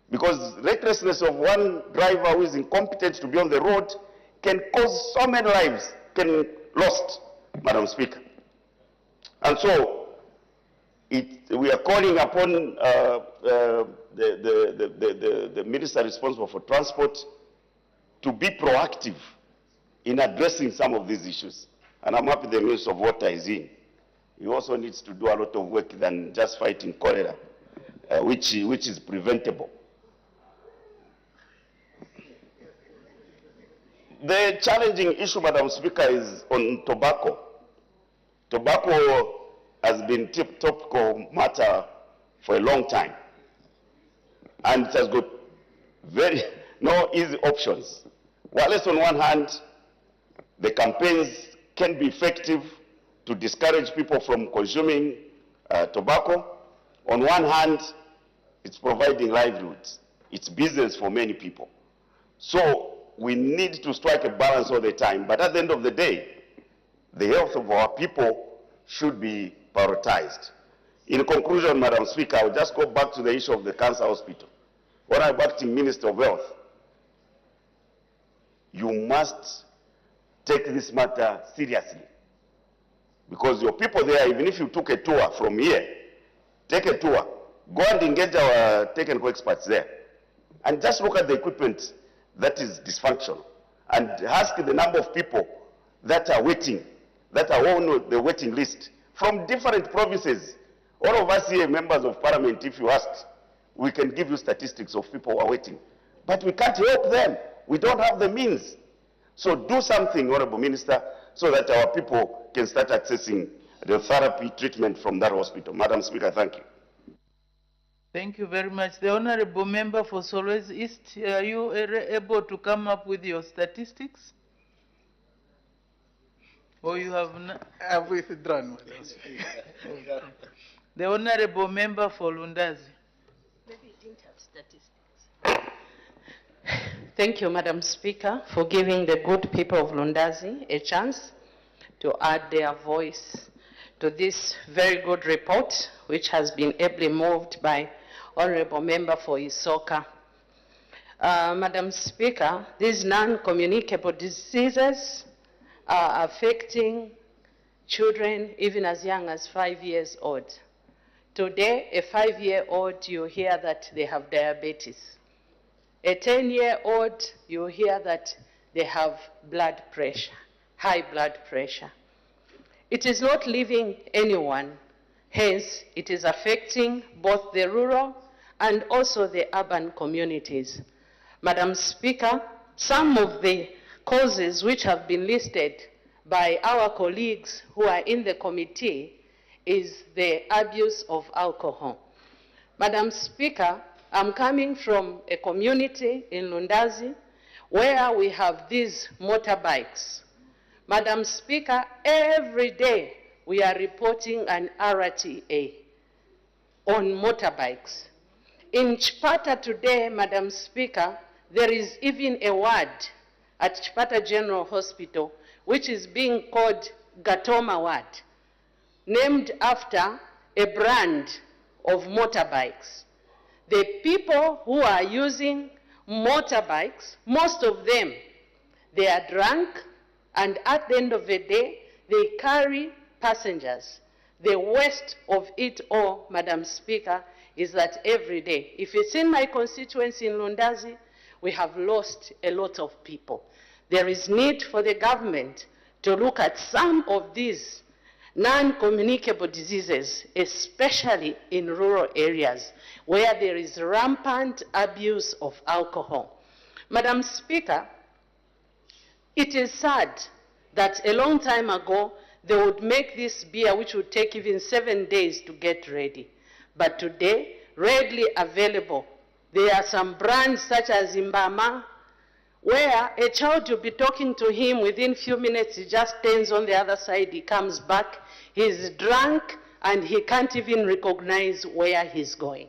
Because recklessness of one driver who is incompetent to be on the road can cause so many lives can lost, Madam Speaker. And so we are calling upon the minister responsible for transport to be proactive in addressing some of these issues. And I'm happy the Minister of Water is in. He also needs to do a lot of work than just fighting cholera, which is preventable. The challenging issue, Madam Speaker, is on tobacco. Tobacco has been topical matter for a long time. And it has got no easy options. While on one hand, the campaigns can be effective to to discourage people from consuming tobacco. On one hand, it's providing livelihoods. It's business for many people. So we need to strike a balance all the time. But at the end of the day, the health of our people should be prioritized. In conclusion, Madam Speaker, I will just go back to the issue of the cancer hospital. When I'm acting Minister of Health, you must take this matter seriously. Because your people there, even if you took a tour from here, take a tour, go and engage our technical experts there, and just look at the equipment that is dysfunctional, and ask the number of people that are waiting, that are on the waiting list from different provinces. All of us here, members of parliament, if you ask, we can give you statistics of people who are waiting. But we can't help them. We don't have the means. So do something, Honorable Minister, so that our people can start accessing the therapy treatment from that hospital. Madam Speaker, thank you. Thank you very much. The Honorable Member for Solwezi East, are you able to come up with your statistics? Or you have not? I've withdrawn, Madam Speaker. The Honorable Member for Lundazi. Maybe you didn't have statistics. Thank you, Madam Speaker, for giving the good people of Lundazi a chance to add their voice to this very good report, which has been ably moved by Honorable Member for Isoka. Madam Speaker, these non-communicable diseases are affecting children even as young as 5 years old. Today, a 5-year-old, you hear that they have diabetes. A 10-year-old, you hear that they have blood pressure, high blood pressure. It is not leaving anyone. Hence, it is affecting both the rural and also the urban communities. Madam Speaker, some of the causes which have been listed by our colleagues who are in the committee is the abuse of alcohol. Madam Speaker, I'm coming from a community in Lundazi where we have these motorbikes. Madam Speaker, every day we are reporting an RTA on motorbikes. In Chipata today, Madam Speaker, there is even a ward at Chipata General Hospital which is being called Gatoma Ward, named after a brand of motorbikes. The people who are using motorbikes, most of them, they are drunk, and at the end of the day, they carry passengers. The worst of it all, Madam Speaker, is that every day, if it's in my constituency in Lundazi, we have lost a lot of people. There is need for the government to look at some of these non-communicable diseases, especially in rural areas where there is rampant abuse of alcohol. Madam Speaker, it is sad that a long time ago they would make this beer which would take even 7 days to get ready. But today, readily available, there are some brands such as Imbama, where a child will be talking to him within few minutes, he just turns on the other side, he comes back, he's drunk, and he can't even recognize where he's going.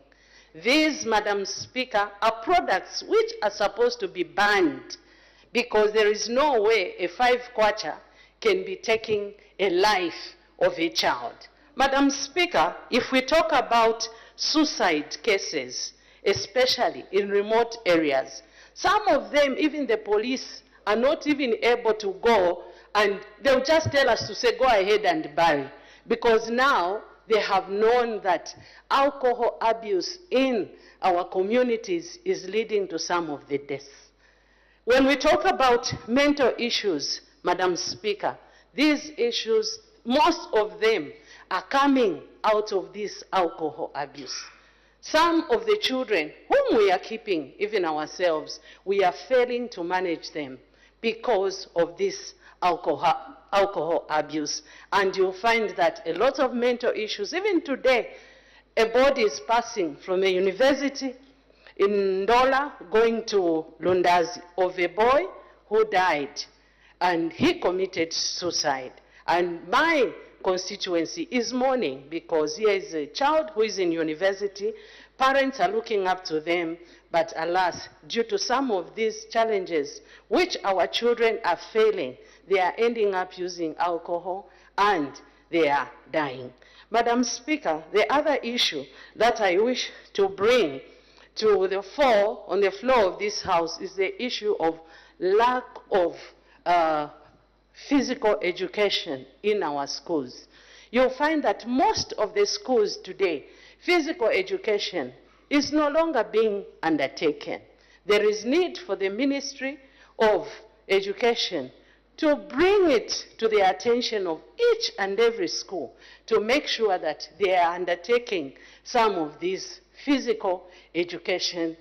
These, Madam Speaker, are products which are supposed to be banned because there is no way a 5-kwacha can be taking a life of a child. Madam Speaker, if we talk about suicide cases, especially in remote areas, some of them, even the police, are not even able to go, and they'll just tell us to say, go ahead and bury, because now they have known that alcohol abuse in our communities is leading to some of the deaths. When we talk about mental issues, Madam Speaker, these issues, most of them are coming out of this alcohol abuse. Some of the children whom we are keeping, even ourselves, we are failing to manage them because of this alcohol abuse. And you'll find that a lot of mental issues, even today, a body is passing from a university in Ndola going to Lundazi of a boy who died, and he committed suicide. And my constituency is mourning because here is a child who is in university, parents are looking up to them, but alas, due to some of these challenges which our children are failing, they are ending up using alcohol and they are dying. Madam Speaker, the other issue that I wish to bring to the fore on the floor of this House is the issue of lack of physical education in our schools. You'll find that most of the schools today, physical education is no longer being undertaken. There is need for the Ministry of Education to bring it to the attention of each and every school to make sure that they are undertaking some of these physical education.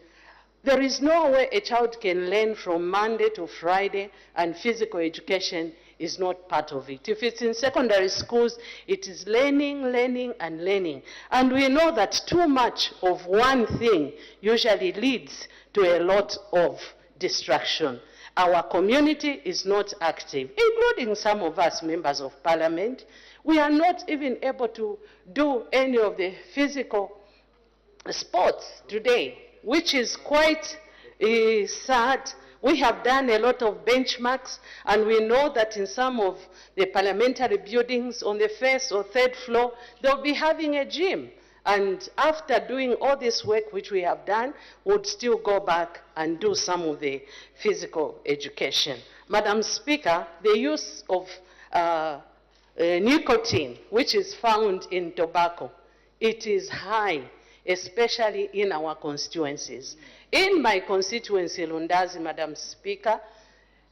There is no way a child can learn from Monday to Friday and physical education is not part of it. If it's in secondary schools, it is learning, learning, and learning. And we know that too much of one thing usually leads to a lot of distraction. Our community is not active, including some of us members of parliament. We are not even able to do any of the physical sports today, which is quite sad. We have done a lot of benchmarks, and we know that in some of the parliamentary buildings on the first or third floor, they'll be having a gym. And after doing all this work which we have done, would still go back and do some of the physical education. Madam Speaker, the use of nicotine, which is found in tobacco, it is high, especially in our constituencies. In my constituency, Lundazi, Madam Speaker,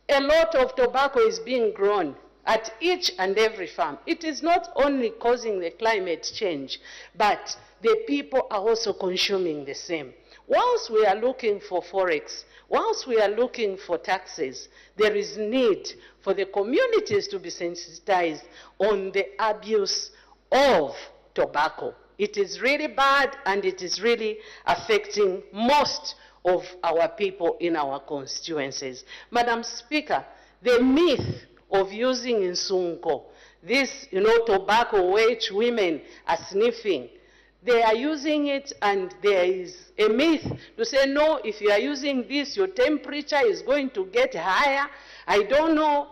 a lot of tobacco is being grown at each and every farm. It is not only causing the climate change, but the people are also consuming the same. Whilst we are looking for forex, whilst we are looking for taxes, there is need for the communities to be sensitized on the abuse of tobacco. It is really bad, and it is really affecting most of our people in our constituencies. Madam Speaker, the myth of using insunko, this, tobacco which women are sniffing, they are using it, and there is a myth to say, no, if you are using this, your temperature is going to get higher. I don't know.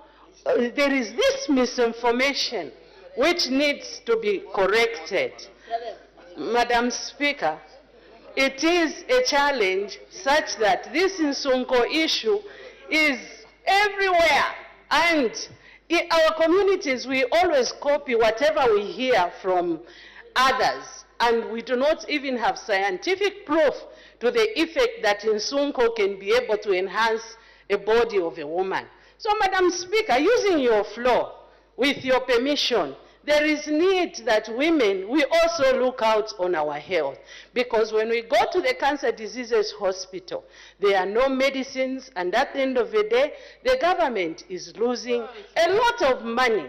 There is this misinformation which needs to be corrected. Madam Speaker, it is a challenge such that this Insunko issue is everywhere, and in our communities we always copy whatever we hear from others, and we do not even have scientific proof to the effect that Insunko can be able to enhance a body of a woman. So, Madam Speaker, using your floor, with your permission, there is need that women, we also look out on our health. Because when we go to the cancer diseases hospital, there are no medicines, and at the end of the day, the government is losing a lot of money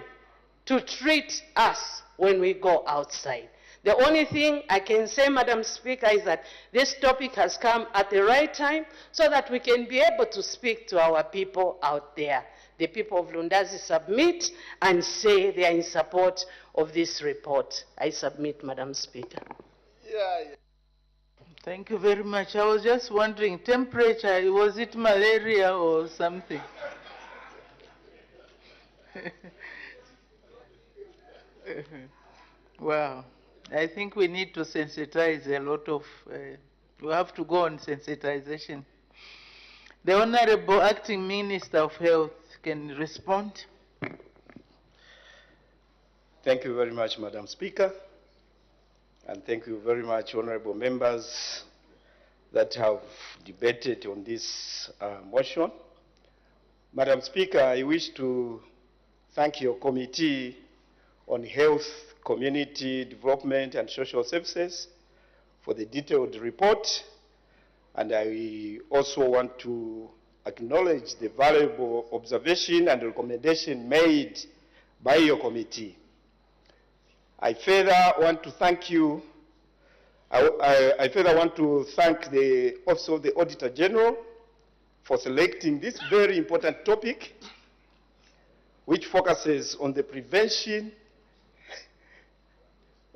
to treat us when we go outside. The only thing I can say, Madam Speaker, is that this topic has come at the right time so that we can be able to speak to our people out there. The people of Lundazi submit and say they are in support of this report. I submit, Madam Speaker. Thank you very much. I was just wondering, temperature, was it malaria or something? Wow. I think we need to sensitize a lot of, we have to go on sensitization. The Honorable Acting Minister of Health can respond. Thank you very much, Madam Speaker, and thank you very much, honorable members that have debated on this motion. Madam Speaker, I wish to thank your Committee on Health, Community Development and Social Services for the detailed report, and I also want to acknowledge the valuable observation and recommendation made by your committee. I further want to thank you. I further want to thank also the Auditor General for selecting this very important topic, which focuses on the prevention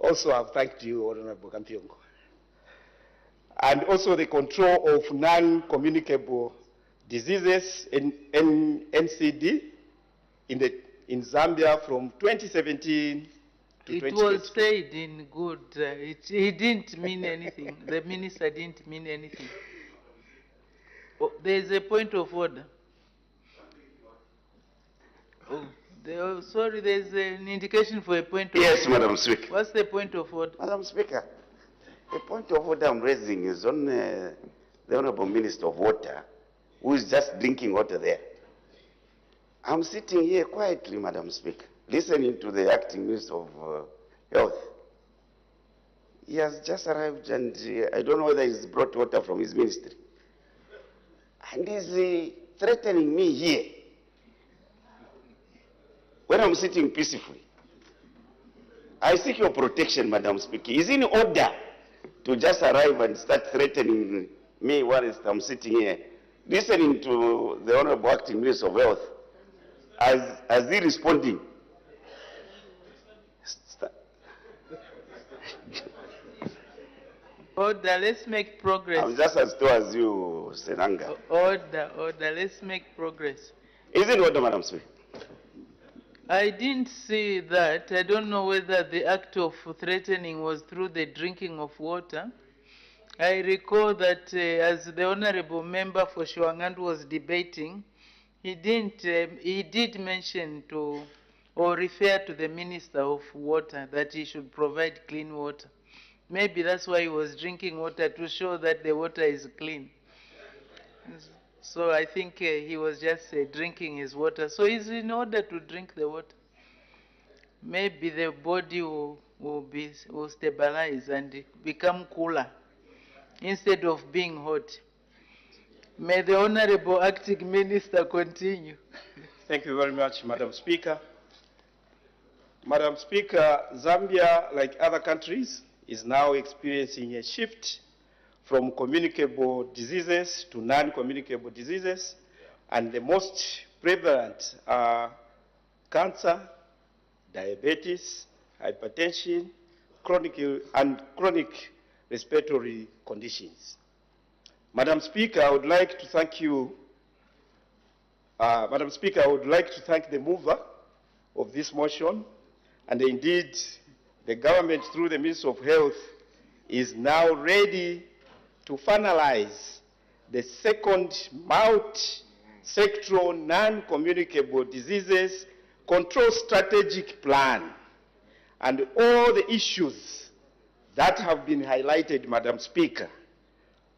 Also, I've thanked you, Honorable Kampiongo. And also the control of non-communicable diseases in NCD in Zambia from 2017 to 2020. It was said in good. He didn't mean anything. The minister didn't mean anything. Oh, there is a point of order. Oh, sorry, there is an indication for a point of order. Yes, Madam Speaker. What's the point of order? Madam Speaker, the point of order I'm raising is on the Honorable Minister of Water, who is just drinking water there. I'm sitting here quietly, Madam Speaker, listening to the Acting Minister of Health. He has just arrived and I don't know whether he's brought water from his ministry. And he's threatening me here when I'm sitting peacefully. I seek your protection, Madam Speaker. Is it in order to just arrive and start threatening me while I'm sitting here, listening to the Honorable Acting Minister of Health, as he responding? Order, let's make progress. I'm just as tall as you, Senanga. Order, let's make progress. Is it in order, Madam Speaker? I didn't see that. I don't know whether the act of threatening was through the drinking of water. I recall that as the Honorable Member for Shwangandu was debating, he did mention to or refer to the Minister of Water that he should provide clean water. Maybe that's why he was drinking water, to show that the water is clean. So I think he was just drinking his water. So it's in order to drink the water. Maybe the body will stabilize and become cooler instead of being hot. May the Honorable Acting Minister continue. Thank you very much, Madam Speaker. Madam Speaker, Zambia, like other countries, is now experiencing a shift from communicable diseases to non-communicable diseases, and the most prevalent are cancer, diabetes, hypertension, chronic respiratory conditions. Madam Speaker, I would like to thank you. Madam Speaker, I would like to thank the mover of this motion, and indeed the government through the Ministry of Health is now ready to finalize the second multi-sectoral non-communicable diseases control strategic plan. And all the issues that have been highlighted, Madam Speaker,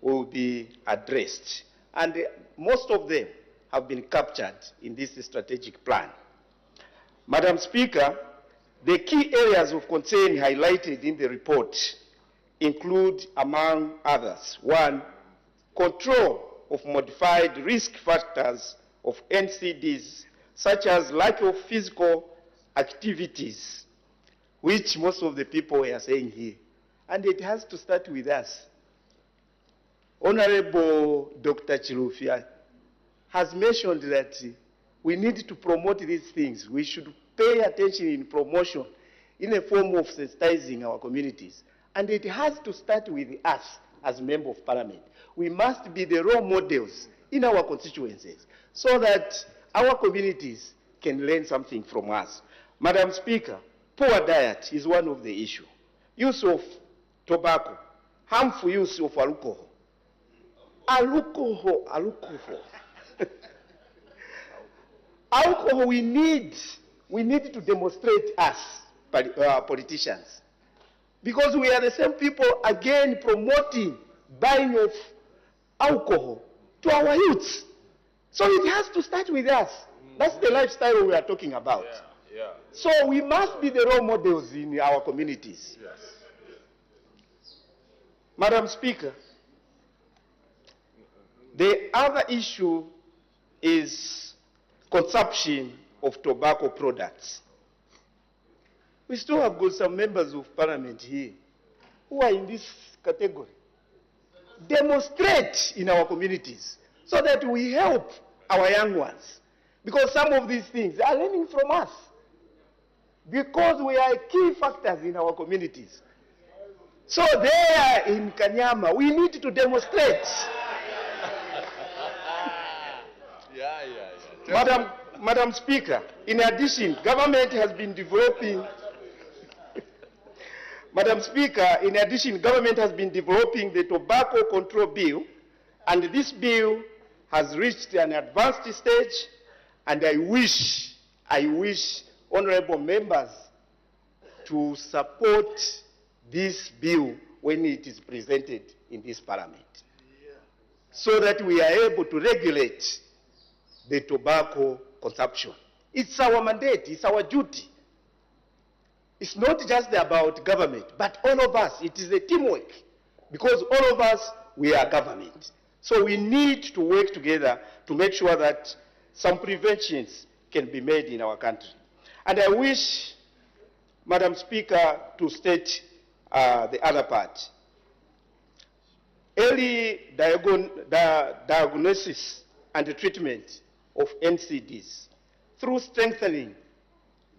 will be addressed. And most of them have been captured in this strategic plan. Madam Speaker, the key areas of concern highlighted in the report include, among others, 1, control of modified risk factors of NCDs, such as lack of physical activities, which most of the people are saying here. And it has to start with us. Honorable Dr. Chirufia has mentioned that we need to promote these things. We should pay attention in promotion in a form of sensitizing our communities. And it has to start with us as Member of Parliament. We must be the role models in our constituencies so that our communities can learn something from us. Madam Speaker, poor diet is one of the issues. Use of tobacco, harmful use of alcohol. Alcohol. Alcohol, we need to demonstrate us, politicians. Because we are the same people, again, promoting buying of alcohol to our youths. So it has to start with us. That's the lifestyle we are talking about. Yeah. So we must be the role models in our communities. Yes. Madam Speaker, the other issue is consumption of tobacco products. We still have got some members of Parliament here who are in this category. Demonstrate in our communities so that we help our young ones. Because some of these things are learning from us. because we are key factors in our communities. So there in Kanyama, we need to demonstrate. Madam Speaker, in addition, government has been developing Madam Speaker, in addition, government has been developing the Tobacco Control Bill, and this bill has reached an advanced stage, and I wish honorable members to support this bill when it is presented in this parliament, so that we are able to regulate the tobacco consumption. It's our mandate, it's our duty. It's not just about government, but all of us. It is a teamwork, because all of us, we are government. So we need to work together to make sure that some preventions can be made in our country. And I wish, Madam Speaker, to state the other part. Early diagnosis and treatment of NCDs through strengthening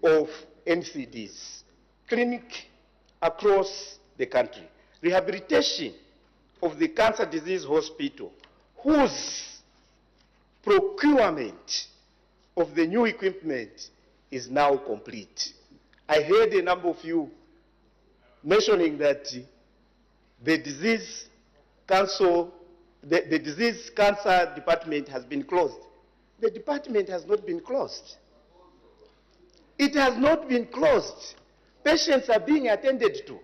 of NCDs, clinic across the country, rehabilitation of the cancer disease hospital, whose procurement of the new equipment is now complete. I heard a number of you mentioning that the disease cancer department has been closed. The department has not been closed. It has not been closed. Patients are being attended to.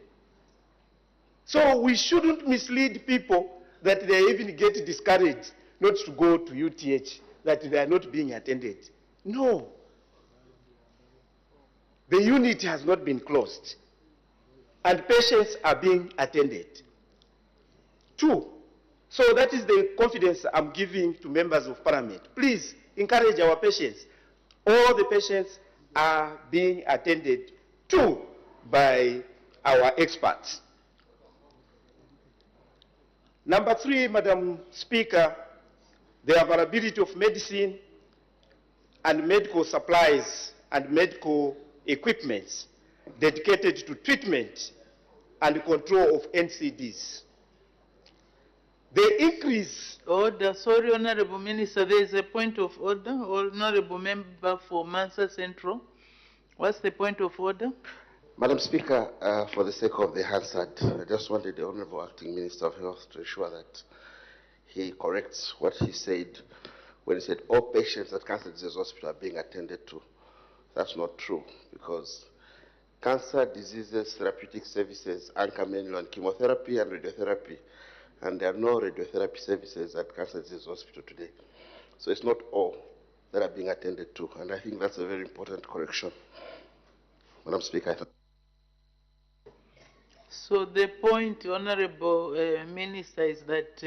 So we shouldn't mislead people that they even get discouraged not to go to UTH, that they are not being attended. No. The unit has not been closed, and patients are being attended. 2, so that is the confidence I'm giving to members of parliament. Please encourage our patients. All the patients are being attended to by our experts. Number 3, Madam Speaker, the availability of medicine and medical supplies and medical equipment dedicated to treatment and control of NCDs. The increase... Order. Sorry, Honorable Minister, there is a point of order. Honorable Member for Mansa Central. What's the point of order? Madam Speaker, for the sake of the Hansard, I just wanted the Honorable Acting Minister of Health to ensure that he corrects what he said when he said all patients at Cancer Disease Hospital are being attended to. That's not true, because cancer diseases therapeutic services anchor mainly on chemotherapy and radiotherapy, and there are no radiotherapy services at Cancer Disease Hospital today. So it's not all that are being attended to, and I think that's a very important correction. Madam Speaker. So the point, Honorable Minister, is that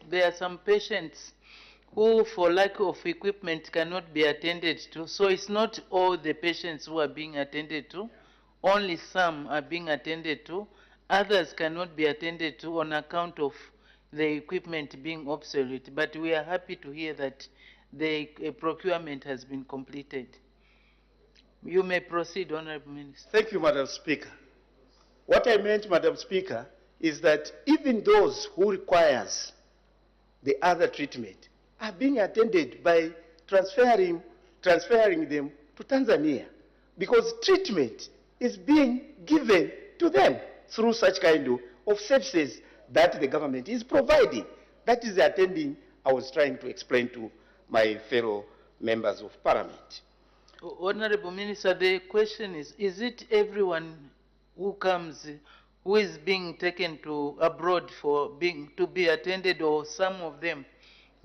there are some patients who, for lack of equipment, cannot be attended to. So it's not all the patients who are being attended to. Only some are being attended to. Others cannot be attended to on account of the equipment being obsolete. But we are happy to hear that the procurement has been completed. You may proceed, Honorable Minister. Thank you, Madam Speaker. What I meant, Madam Speaker, is that even those who requires the other treatment are being attended by transferring them to Tanzania, because treatment is being given to them through such kind of services that the government is providing. That is the attending I was trying to explain to my fellow members of parliament. Honorable Minister, the question is it everyone who comes, who is being taken to abroad to be attended, or some of them?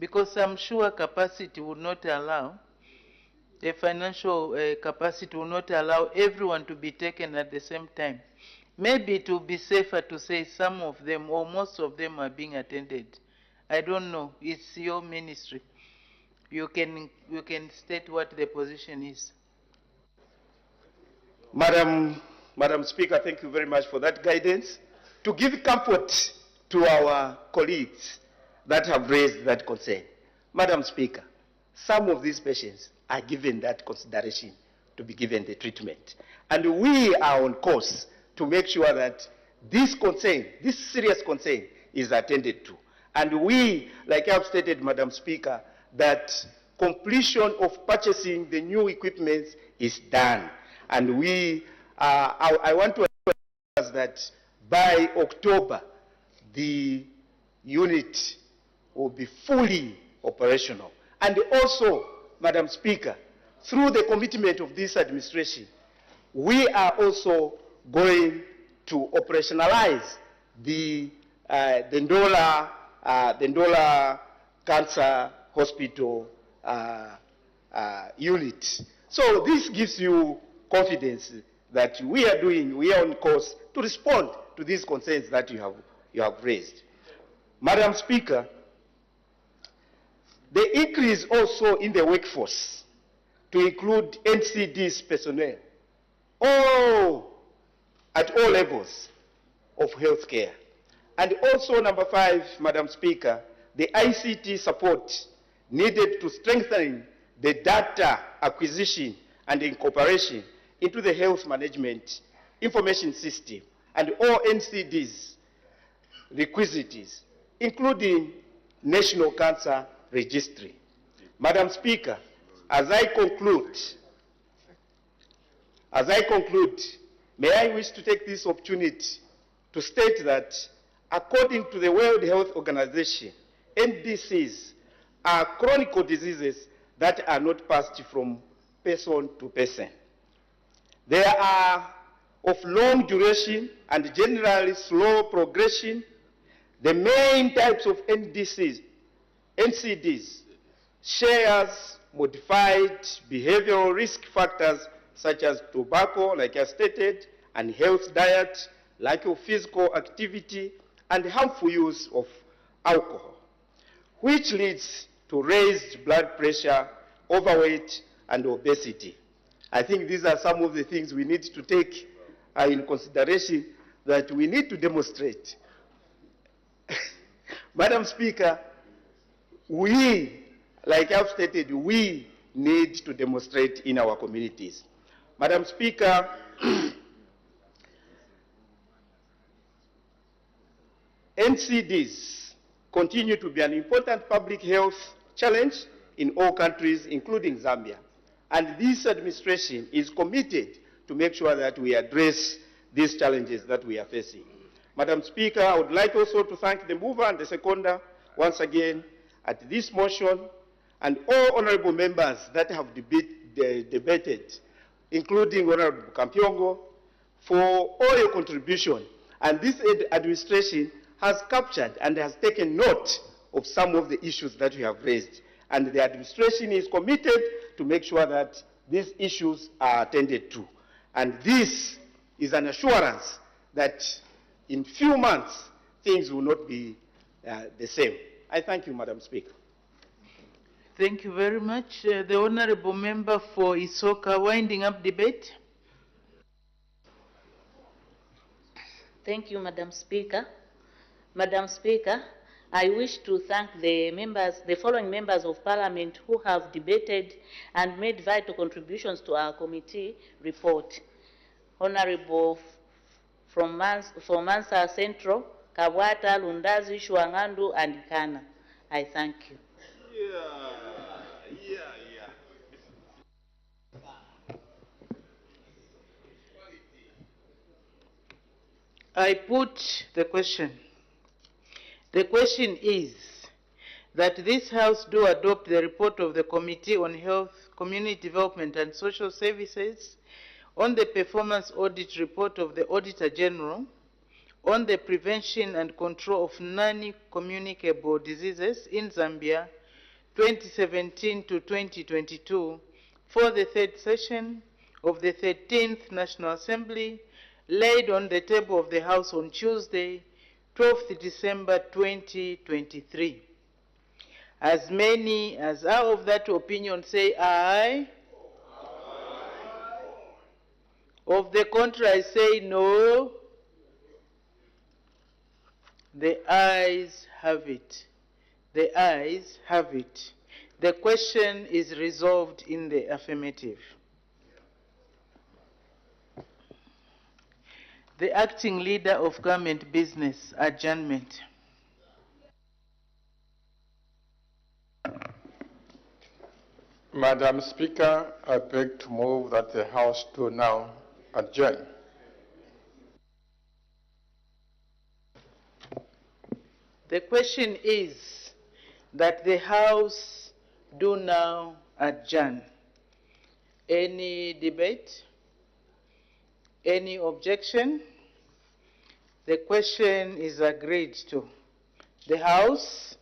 Because I'm sure capacity would not allow, the financial capacity will not allow everyone to be taken at the same time. Maybe it will be safer to say some of them or most of them are being attended. I don't know. It's your ministry. You can state what the position is. Madam Speaker, thank you very much for that guidance. To give comfort to our colleagues that have raised that concern, Madam Speaker, some of these patients are given that consideration to be given the treatment. And we are on course to make sure that this concern, this serious concern, is attended to. And we, like I've stated, Madam Speaker, that completion of purchasing the new equipment is done. And we, I want to assure us that by October, the unit will be fully operational. And also, Madam Speaker, through the commitment of this administration, we are also going to operationalize the Ndola Cancer Hospital unit. So this gives you confidence that we are on course to respond to these concerns that you have raised. Madam Speaker, the increase also in the workforce to include NCD's personnel, at all levels of healthcare. And also, number 5, Madam Speaker, the ICT support needed to strengthen the data acquisition and incorporation into the health management information system and all NCD's requisites, including National Cancer Registry. Madam Speaker, as I conclude, may I wish to take this opportunity to state that according to the World Health Organization, NDCs are chronic diseases that are not passed from person to person. They are of long duration and generally slow progression. The main types of NCDs, shares modified behavioral risk factors such as tobacco, like I stated, and health diet, lack of physical activity, and harmful use of alcohol, which leads to raised blood pressure, overweight, and obesity. I think these are some of the things we need to take in consideration that we need to demonstrate. Madam Speaker, we, like I've stated, we need to demonstrate in our communities. Madam Speaker, NCDs continue to be an important public health challenge in all countries, including Zambia. And this administration is committed to make sure that we address these challenges that we are facing. Madam Speaker, I would like also to thank the mover and the seconder once again at this motion, and all honorable members that have debated, including Honorable Kampiongo, for all your contribution. And this administration has captured and has taken note of some of the issues that we have raised. And the administration is committed to make sure that these issues are attended to. And this is an assurance that in few months, things will not be the same. I thank you, Madam Speaker. Thank you very much. The Honorable Member for Isoka, winding up debate. Thank you, Madam Speaker. Madam Speaker, I wish to thank the following members of Parliament who have debated and made vital contributions to our committee report. Honorable from Mansa Central, Kabwata, Lundazi, Shuangandu, and Ikana. I thank you. I put the question. The question is that this House do adopt the report of the Committee on Health, Community Development and Social Services on the performance audit report of the Auditor General on the prevention and control of non-communicable diseases in Zambia 2017 to 2022 for the third session of the 13th National Assembly, laid on the table of the House on Tuesday, 12th December 2023. As many as are of that opinion say aye. Of the contrary say no. The ayes have it. The ayes have it. The question is resolved in the affirmative. The acting leader of government business, adjournment. Madam Speaker, I beg to move that the House do now adjourn. The question is that the House do now adjourn. Any debate? Any objection? The question is agreed to. The House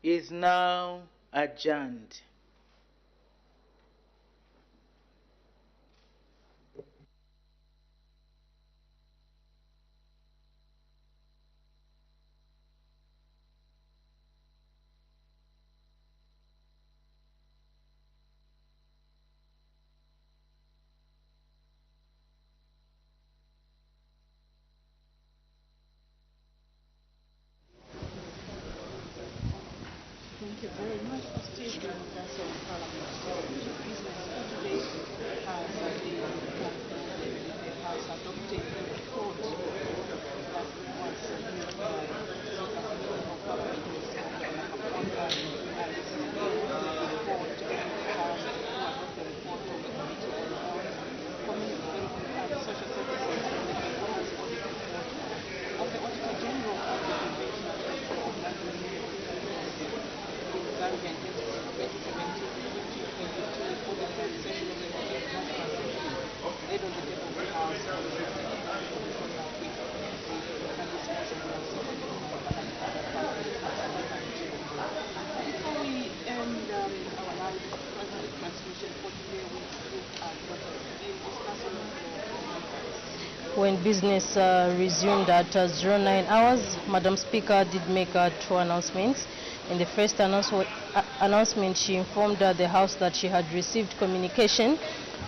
is now adjourned. Thank you very much for staying with us on Parliament. Business for today has been concluded. The House adopted the report that was submitted by the Member of Parliament, Ms. Nakaponda, and this is the report of the House who adopted the report of the Committee on Health, Community Development and Social Services, and the performance audit report of the Auditor General of the Prevention of London Zambia in 2017-2022 for the third session of the National Assembly, laid on the table of the House on the 16th of December 2023, and this motion was seconded by Before we end our live transmission for today, we look at what has been discussed on the floor. When business resumed at 09 hours, Madam Speaker did make 2 announcements. In the first announcement, she informed the House that she had received communication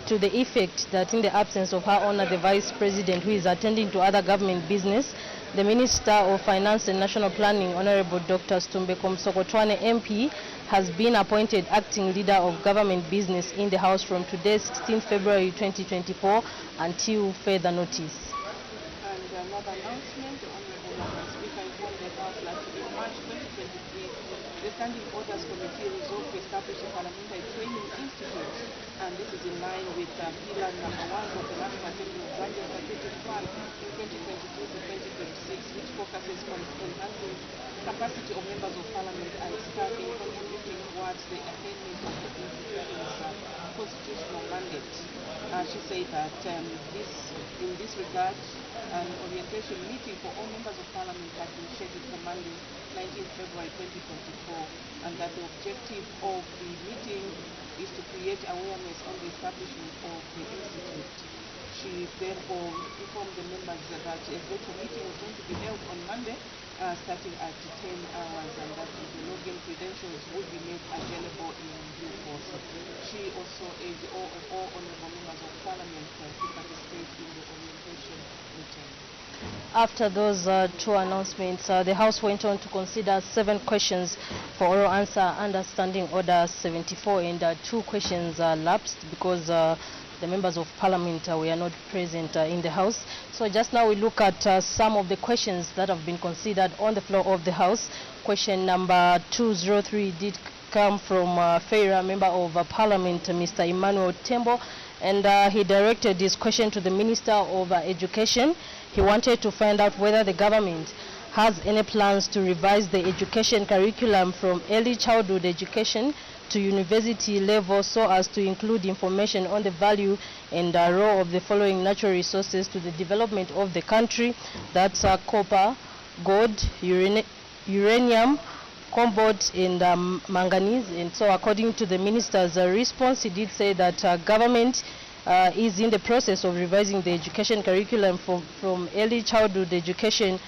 to the effect that in the absence of Her Honor the Vice President, who is attending to other government business, the Minister of Finance and National Planning, Honorable Dr. Stumbeko Msokotwane MP, has been appointed acting leader of government business in the House from today, 16 February 2024, until further notice. And another announcement, the Honorable Madam Speaker informed the House that in March 2023, the Standing Orders Committee resolved to establish a parliamentary training institute, and this is in line with pillar number 1 of the National Assembly of Zambia strategic plan in 2022 to 2026, which focuses on enhancing capacity of members of parliament and staff in contributing towards the attainment of the institution's constitutional mandate. She said that in this regard, an orientation meeting for all members of parliament has been scheduled for Monday, 19 February 2024, and that the objective of the meeting is to create awareness on the establishment of the institute. She therefore informed the members that a virtual meeting is going to be held on Monday, starting at 10 hours, and that the login credentials would be made available in due course. She also urged all honorable members of parliament to participate in the orientation meeting. After those 2 announcements, the House went on to consider 7 questions for oral answer under Standing Order 74, and 2 questions lapsed because the members of parliament were not present in the House. So just now we look at some of the questions that have been considered on the floor of the House. Question number 203 did come from FEIRA member of parliament, Mr. Emmanuel Tembo, and he directed his question to the Minister of Education. He wanted to find out whether the government has any plans to revise the education curriculum from early childhood education to university level so as to include information on the value and role of the following natural resources to the development of the country. That's copper, gold, uranium, cobalt, and manganese. And so according to the minister's response, he did say that government is in the process of revising the education curriculum from early childhood education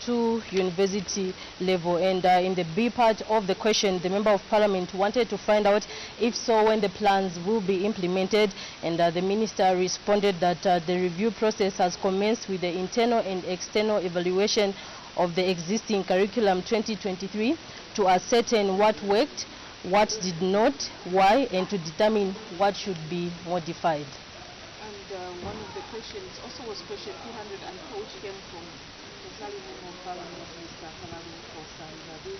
to university level. And in the B part of the question, the Member of Parliament wanted to find out if so when the plans will be implemented, and the Minister responded that the review process has commenced with the internal and external evaluation of the existing curriculum 2023 to ascertain what worked, what did not, why, and to determine what should be modified. And one of the questions also was question 204, which came from Consulting Member of Parliament, Mr. Kalamu Kosa. And this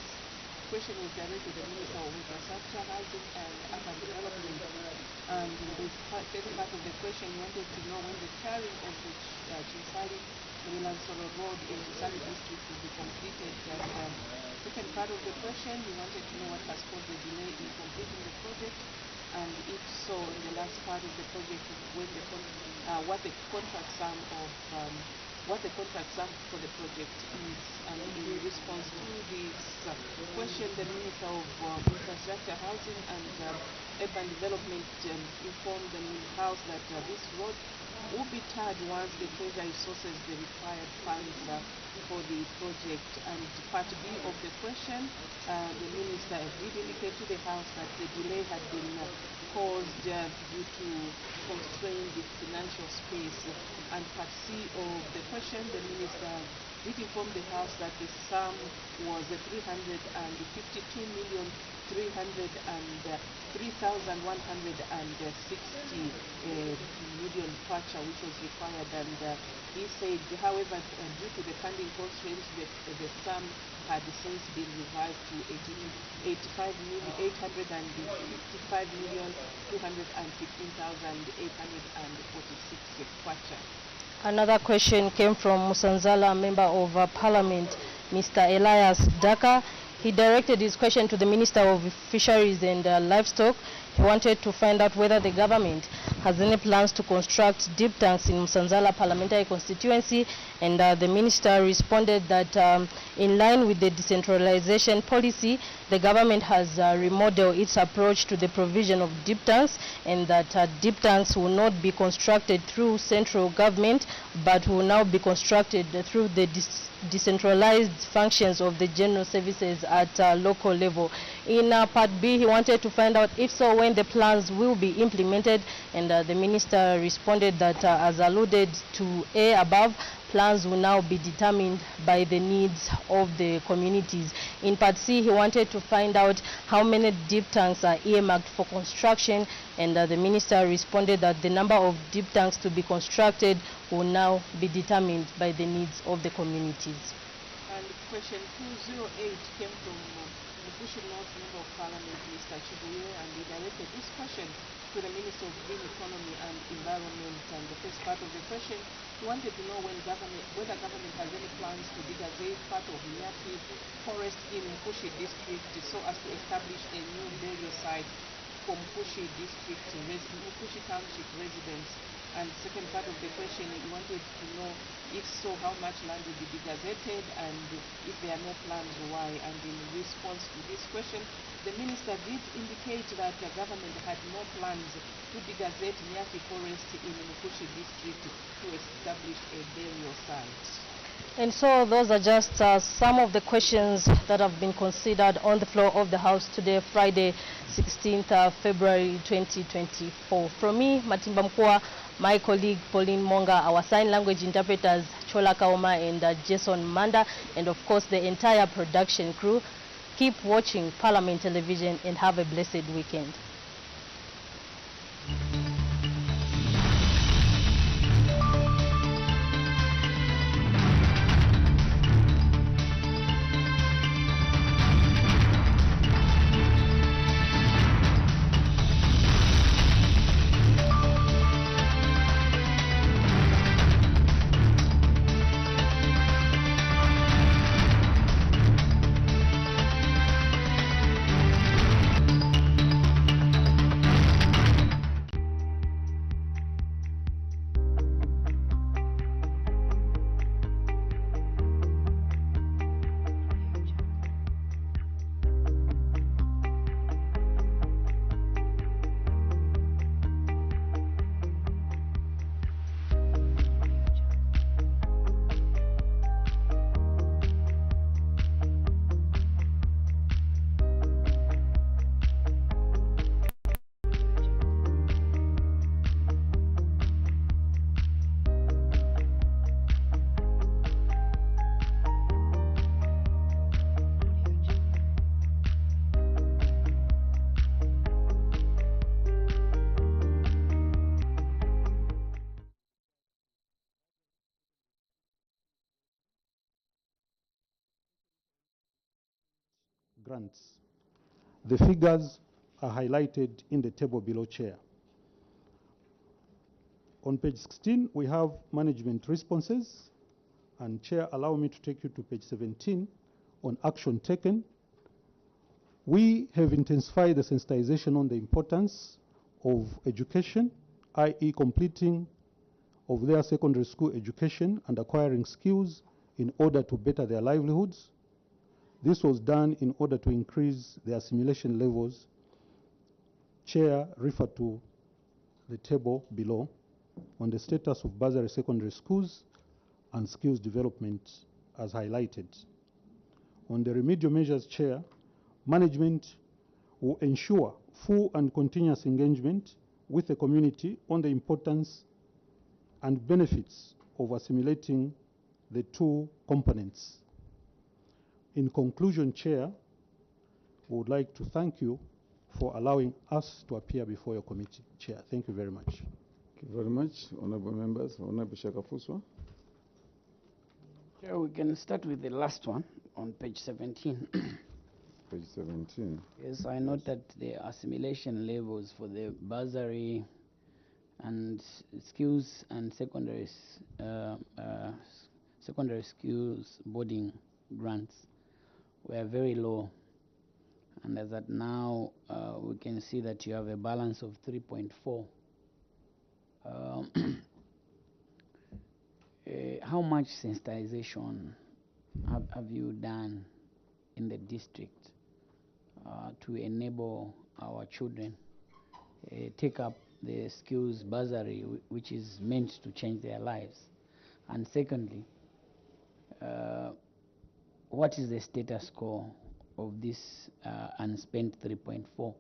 question was directed to the Minister of Infrastructure, Housing and Urban Development. And in this second part of the question, he wanted to know when the carrying of the Chinsali Milansoro Road in Chinsali district will be completed. And second part of the question, he wanted to know what has caused the delay in completing the project. And if so, in the last part of the project, when the what the contract sum for the project is. And in response to this question, the Minister of Infrastructure, Housing and Urban Development informed the House that this road will be tarred once the Treasury sources the required funds for the project. And part B of the question, the Minister did indicate to the House that the delay had been caused due to constrained financial space. And part C of the question, the Minister did inform the House that the sum was 352,303,160 million kwacha, which was required. And he said, however, due to the funding constraints, the sum had since been revised to 855,215,846 kwacha. Another question came from Musanzala, Member of Parliament, Mr. Elias Daka. He directed his question to the Minister of Fisheries and Livestock. He wanted to find out whether the government has any plans to construct deep tanks in Musanzala parliamentary constituency, and the minister responded that in line with the decentralization policy, the government has remodeled its approach to the provision of deep tanks, and that deep tanks will not be constructed through central government, but will now be constructed through the decentralized functions of the general services at local level. In part B, he wanted to find out if so, when the plans will be implemented, and the minister responded that as alluded to A above, plans will now be determined by the needs of the communities. In part C, he wanted to find out how many deep tanks are earmarked for construction, and the minister responded that the number of deep tanks to be constructed will now be determined by the needs of the communities. And question 208 came from Mukushi North Member of Parliament, Mr. Chibuye, and he directed this question to the Minister of Green Economy and Environment. And the first part of the question, he wanted to know whether government has any plans to degazette part of Nyati forest in Mukushi district so as to establish a new burial site for Mukushi district, Mukushi township residents. And second part of the question, he wanted to know if so, how much land will be degazetted, and if there are no plans, why. And in response to this question, the minister did indicate that the government had no plans to degazette Nyati forest in Mukushi district to establish a burial site. And so those are just some of the questions that have been considered on the floor of the House today, Friday, 16th February 2024. From me, Matimba Mkua, my colleague Pauline Monga, our sign language interpreters Chola Kaoma and Jason Manda, and of course the entire production crew. Keep watching Parliament Television and have a blessed weekend. grants. The figures are highlighted in the table below, Chair. On page 16, we have management responses. And Chair, allow me to take you to page 17 on action taken. We have intensified the sensitization on the importance of education, i.e. completing of their secondary school education and acquiring skills in order to better their livelihoods. This was done in order to increase the assimilation levels. Chair, refer to the table below on the status of bursary secondary schools and skills development as highlighted. On the remedial measures, Chair, management will ensure full and continuous engagement with the community on the importance and benefits of assimilating the two components. In conclusion, Chair, we would like to thank you for allowing us to appear before your committee. Chair, thank you very much. Thank you very much, honorable members. Honorable Shakafuswa. Chair, we can start with the last one on page 17. Page 17. Yes, I note that the assimilation levels for the bursary and skills and secondary skills boarding grants were very low. And as at now, we can see that you have a balance of 3.4. How much sensitization have you done in the district to enable our children take up the skills bursary, which is meant to change their lives? And secondly, what is the status quo of this unspent 3.4?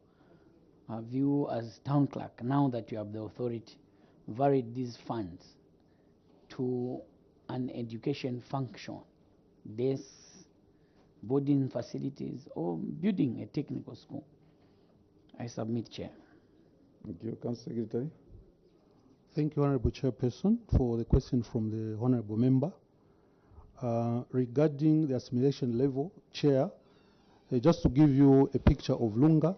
Have you, as town clerk, now that you have the authority, varied these funds to an education function, desks, boarding facilities, or building a technical school? I submit, Chair. Thank you. Council Secretary. Thank you, Honorable Chairperson, for the question from the Honorable Member. Regarding the assimilation level, Chair, just to give you a picture of Lunga,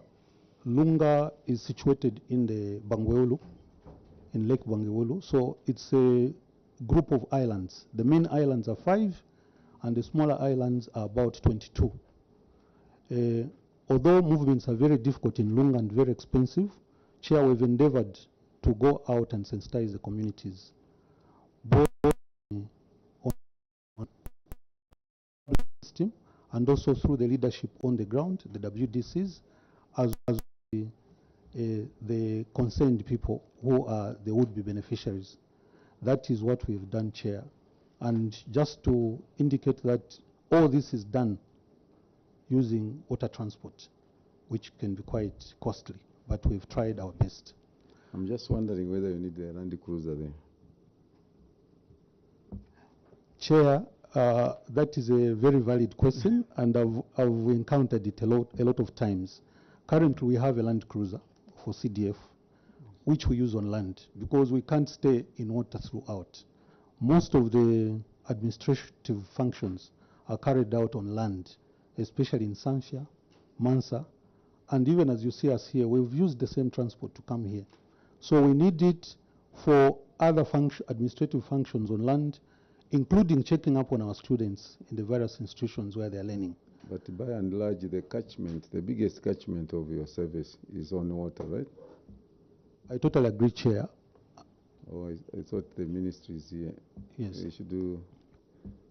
Lunga is situated in the Bangweulu, in Lake Bangweulu. So it's a group of islands. The main islands are 5, and the smaller islands are about 22. Although movements are very difficult in Lunga and very expensive, Chair, we've endeavored to go out and sensitize the communities, both on the system and also through the leadership on the ground, the WDCs, as well as the concerned people who are the would-be beneficiaries. That is what we've done, Chair. And just to indicate that all this is done using water transport, which can be quite costly, but we've tried our best. I'm just wondering whether you need a Land Cruiser there. Chair, that is a very valid question, and I've encountered it a lot of times. Currently, we have a Land Cruiser for CDF, which we use on land, because we can't stay in water throughout. Most of the administrative functions are carried out on land, especially in Sanfia, Mansa, and even as you see us here, we've used the same transport to come here. So we need it for other administrative functions on land, including checking up on our students in the various institutions where they're learning. But by and large, the catchment, the biggest catchment of your service is on water, right? I totally agree, Chair. Oh, I thought the ministry is here. Yes. They should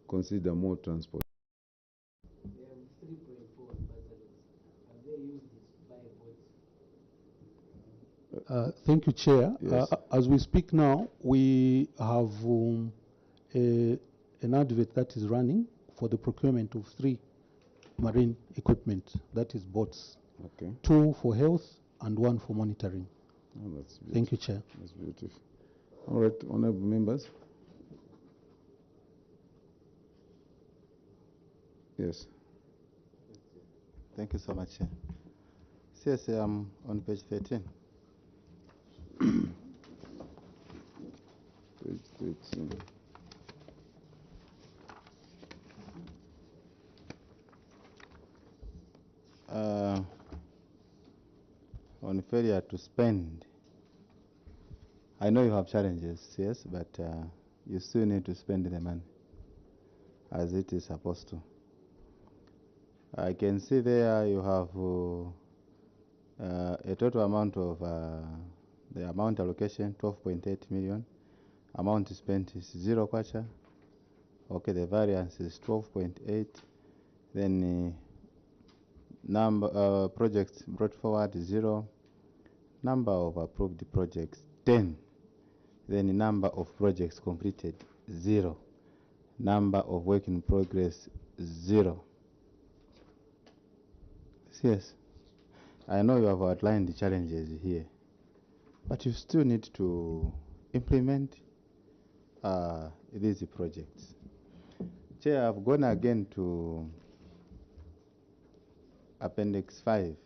consider more transport. Thank you, Chair. Yes. As we speak now, we have an advert that is running for the procurement of 3 marine equipment, that is boats. Okay. 2 for health and 1 for monitoring. Oh, that's beautiful. Thank you, Chair. That's beautiful. All right, honorable members. Yes. Thank you so much, Chair. Yes, on page 13. Page 13. failure to spend. I know you have challenges, yes, but you still need to spend the money as it is supposed to. I can see there you have a total amount of the amount allocation 12.8 million. Amount spent is 0 kwacha. Okay, the variance is 12.8. Then number projects brought forward 0. Number of approved projects 10. Then the number of projects completed 0. Number of work in progress 0. Yes, I know you have outlined the challenges here, but you still need to implement these projects. Chair, I've gone again to Appendix 5.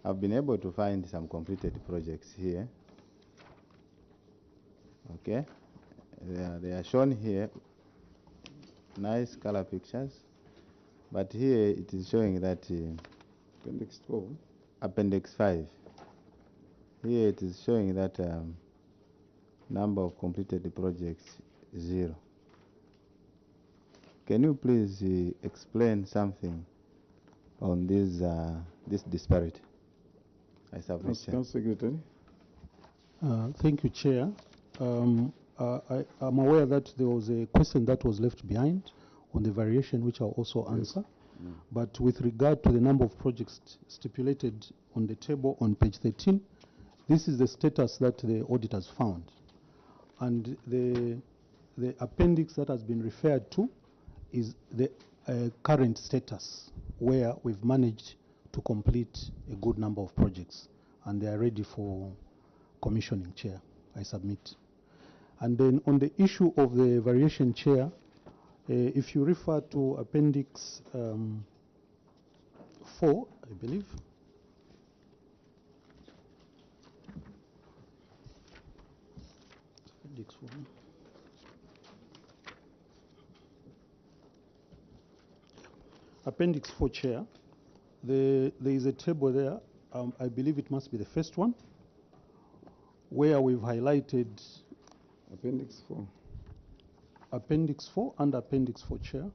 I've been able to find some completed projects here. Okay, they are shown here, nice color pictures, but here it is showing that Appendix 12. Appendix 5. Here it is showing that number of completed projects 0. Can you please explain something on this disparity? I submit. Council Secretary. Thank you, Chair. I'm aware that there was a question that was left behind on the variation, which I'll also answer. But with regard to the number of projects stipulated on the table on page 13, this is the status that the auditors found. And the appendix that has been referred to is the current status, where we've managed to complete a good number of projects, and they are ready for commissioning, Chair. I submit. And then on the issue of the variation, Chair, if you refer to Appendix 4, I believe. Appendix 4. Appendix 4, Chair. There is a table there. I believe it must be the first one, where we've highlighted Appendix 4. Appendix 4 and Appendix 4, Chair.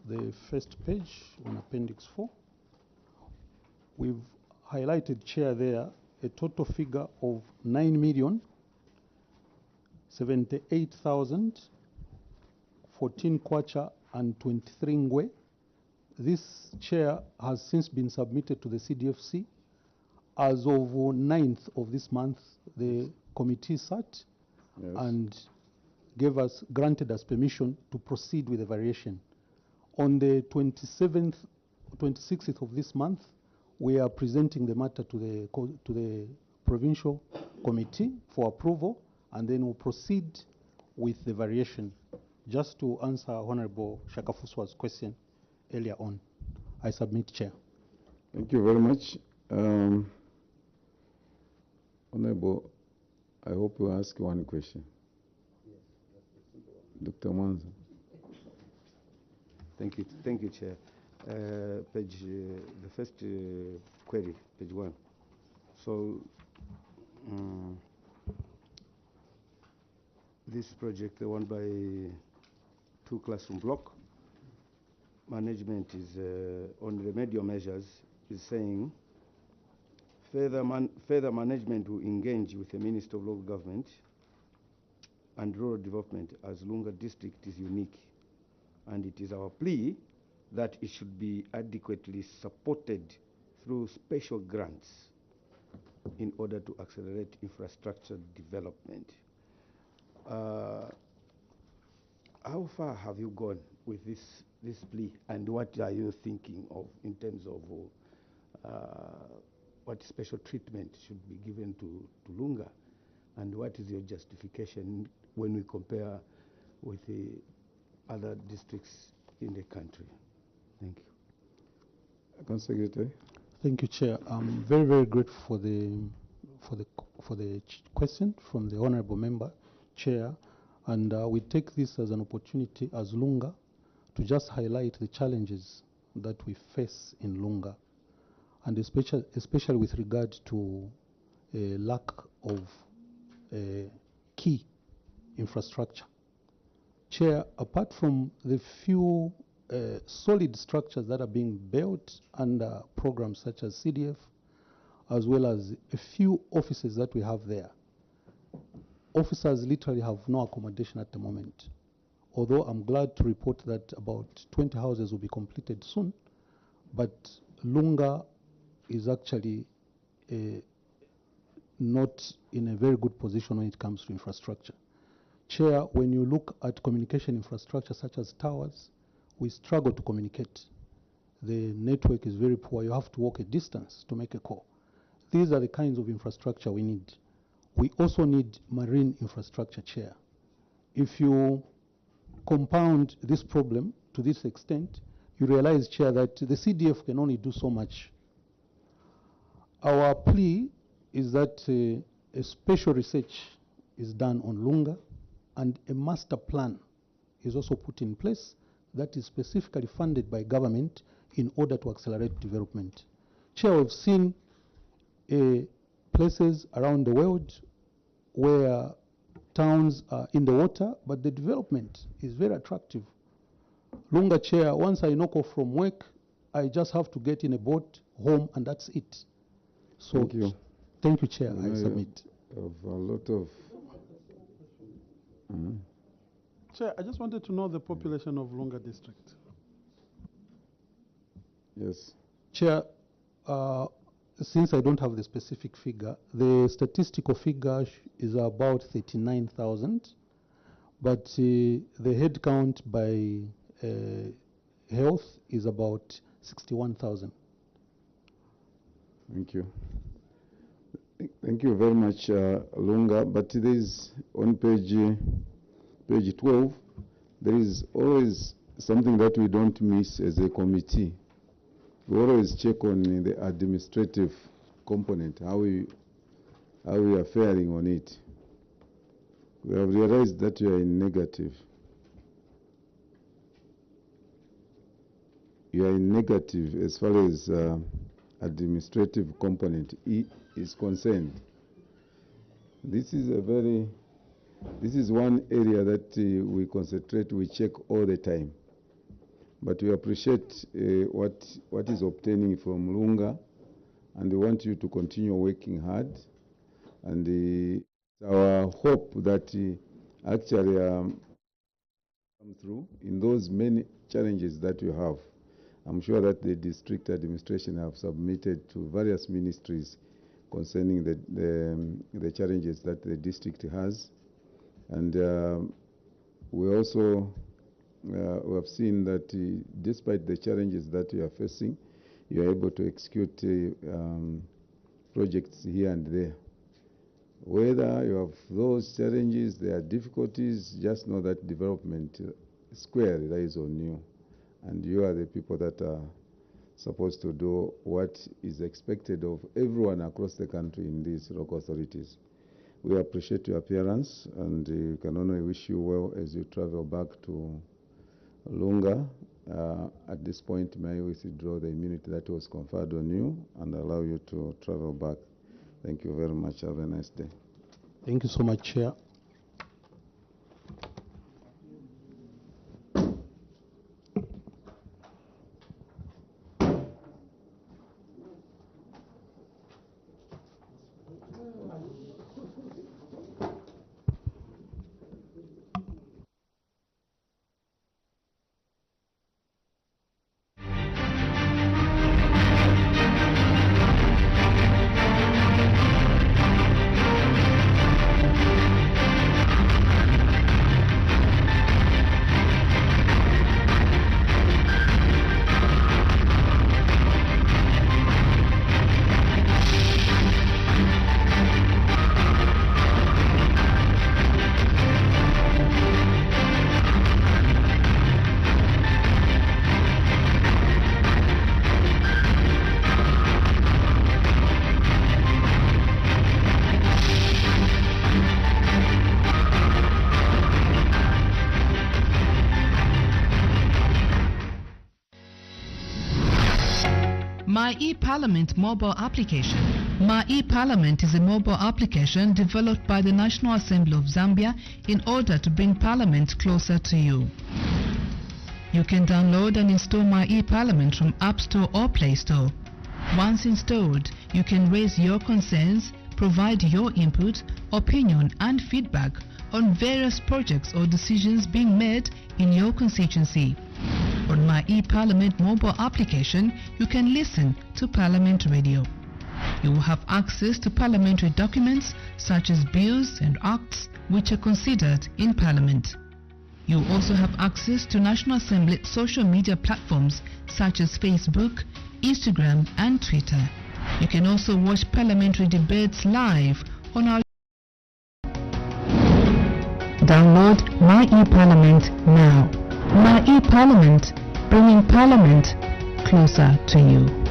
The first page on Appendix 4. We've highlighted, Chair, there a total figure of 9,078,014 kwacha and 23 ngwe. This, Chair, has since been submitted to the CDFC. As of 9th of this month, the committee sat and granted us permission to proceed with the variation. On the 26th of this month, we are presenting the matter to the provincial committee for approval, and then we'll proceed with the variation. Just to answer Honorable Shakafuswa's question earlier on, I submit, Chair. Thank you very much. Honorable, I hope you ask one question. Dr. Mwanza. Thank you, Chair. The first query, page 1. So, this project, the one by 2 classroom block, management is on remedial measures, is saying further management will engage with the Minister of Local Government and Rural Development, as Lunga district is unique, and it is our plea that it should be adequately supported through special grants in order to accelerate infrastructure development. How far have you gone with this plea, and what are you thinking of in terms of what special treatment should be given to Lunga, and what is your justification when we compare with the other districts in the country? Thank you. Council Secretary. Thank you, Chair. I'm very, very grateful for the question from the Honourable Member, Chair, and we take this as an opportunity as Lunga to just highlight the challenges that we face in Lunga. and especially with regard to a lack of key infrastructure. Chair, apart from the few solid structures that are being built under programs such as CDF, as well as a few offices that we have there, officers literally have no accommodation at the moment. Although I'm glad to report that about 20 houses will be completed soon, but Lunga is actually not in a very good position when it comes to infrastructure. Chair, when you look at communication infrastructure such as towers, we struggle to communicate. The network is very poor. You have to walk a distance to make a call. These are the kinds of infrastructure we need. We also need marine infrastructure, Chair. If you compound this problem to this extent, you realize, Chair, that the CDF can only do so much. Our plea is that a special research is done on Lunga, and a master plan is also put in place that is specifically funded by government in order to accelerate development. Chair, we've seen places around the world where towns are in the water, but the development is very attractive. Lunga, Chair, once I knock off from work, I just have to get in a boat home, and that's it. So Thank you. Thank you, Chair. I submit. Of a lot of. Chair, I just wanted to know the population of Lunga district. Yes. Chair, since I don't have the specific figure, the statistical figure is about 39,000, but the head count by health is about 61,000. Thank you. Thank you very much, Lunga. But there is on page 12, there is always something that we don't miss as a committee. We always check on the administrative component, how we are faring on it. We have realized that you are in negative. You are in negative as far as administrative component is concerned. This is one area that we concentrate, we check all the time. But we appreciate what is obtaining from Lunga, and we want you to continue working hard. And it's our hope that actually come through in those many challenges that you have. I'm sure that the district administration have submitted to various ministries concerning the challenges that the district has. And we also we have seen that despite the challenges that you are facing, you are able to execute projects here and there. Whether you have those challenges, there are difficulties, just know that development square relies on you. And you are the people that are supposed to do what is expected of everyone across the country in these local authorities. We appreciate your appearance, and we can only wish you well as you travel back to Lunga. At this point, may I withdraw the immunity that was conferred on you and allow you to travel back. Thank you very much. Have a nice day. Thank you so much, Chair. My eParliament mobile application. My eParliament is a mobile application developed by the National Assembly of Zambia in order to bring Parliament closer to you. You can download and install My eParliament from App Store or Play Store. Once installed, you can raise your concerns, provide your input, opinion and feedback on various projects or decisions being made in your constituency. On My eParliament mobile application, you can listen to Parliament Radio. You will have access to parliamentary documents such as bills and acts which are considered in Parliament. You will also have access to National Assembly social media platforms such as Facebook, Instagram and Twitter. You can also watch parliamentary debates live on our Download My eParliament now. My eParliament, bringing Parliament closer to you.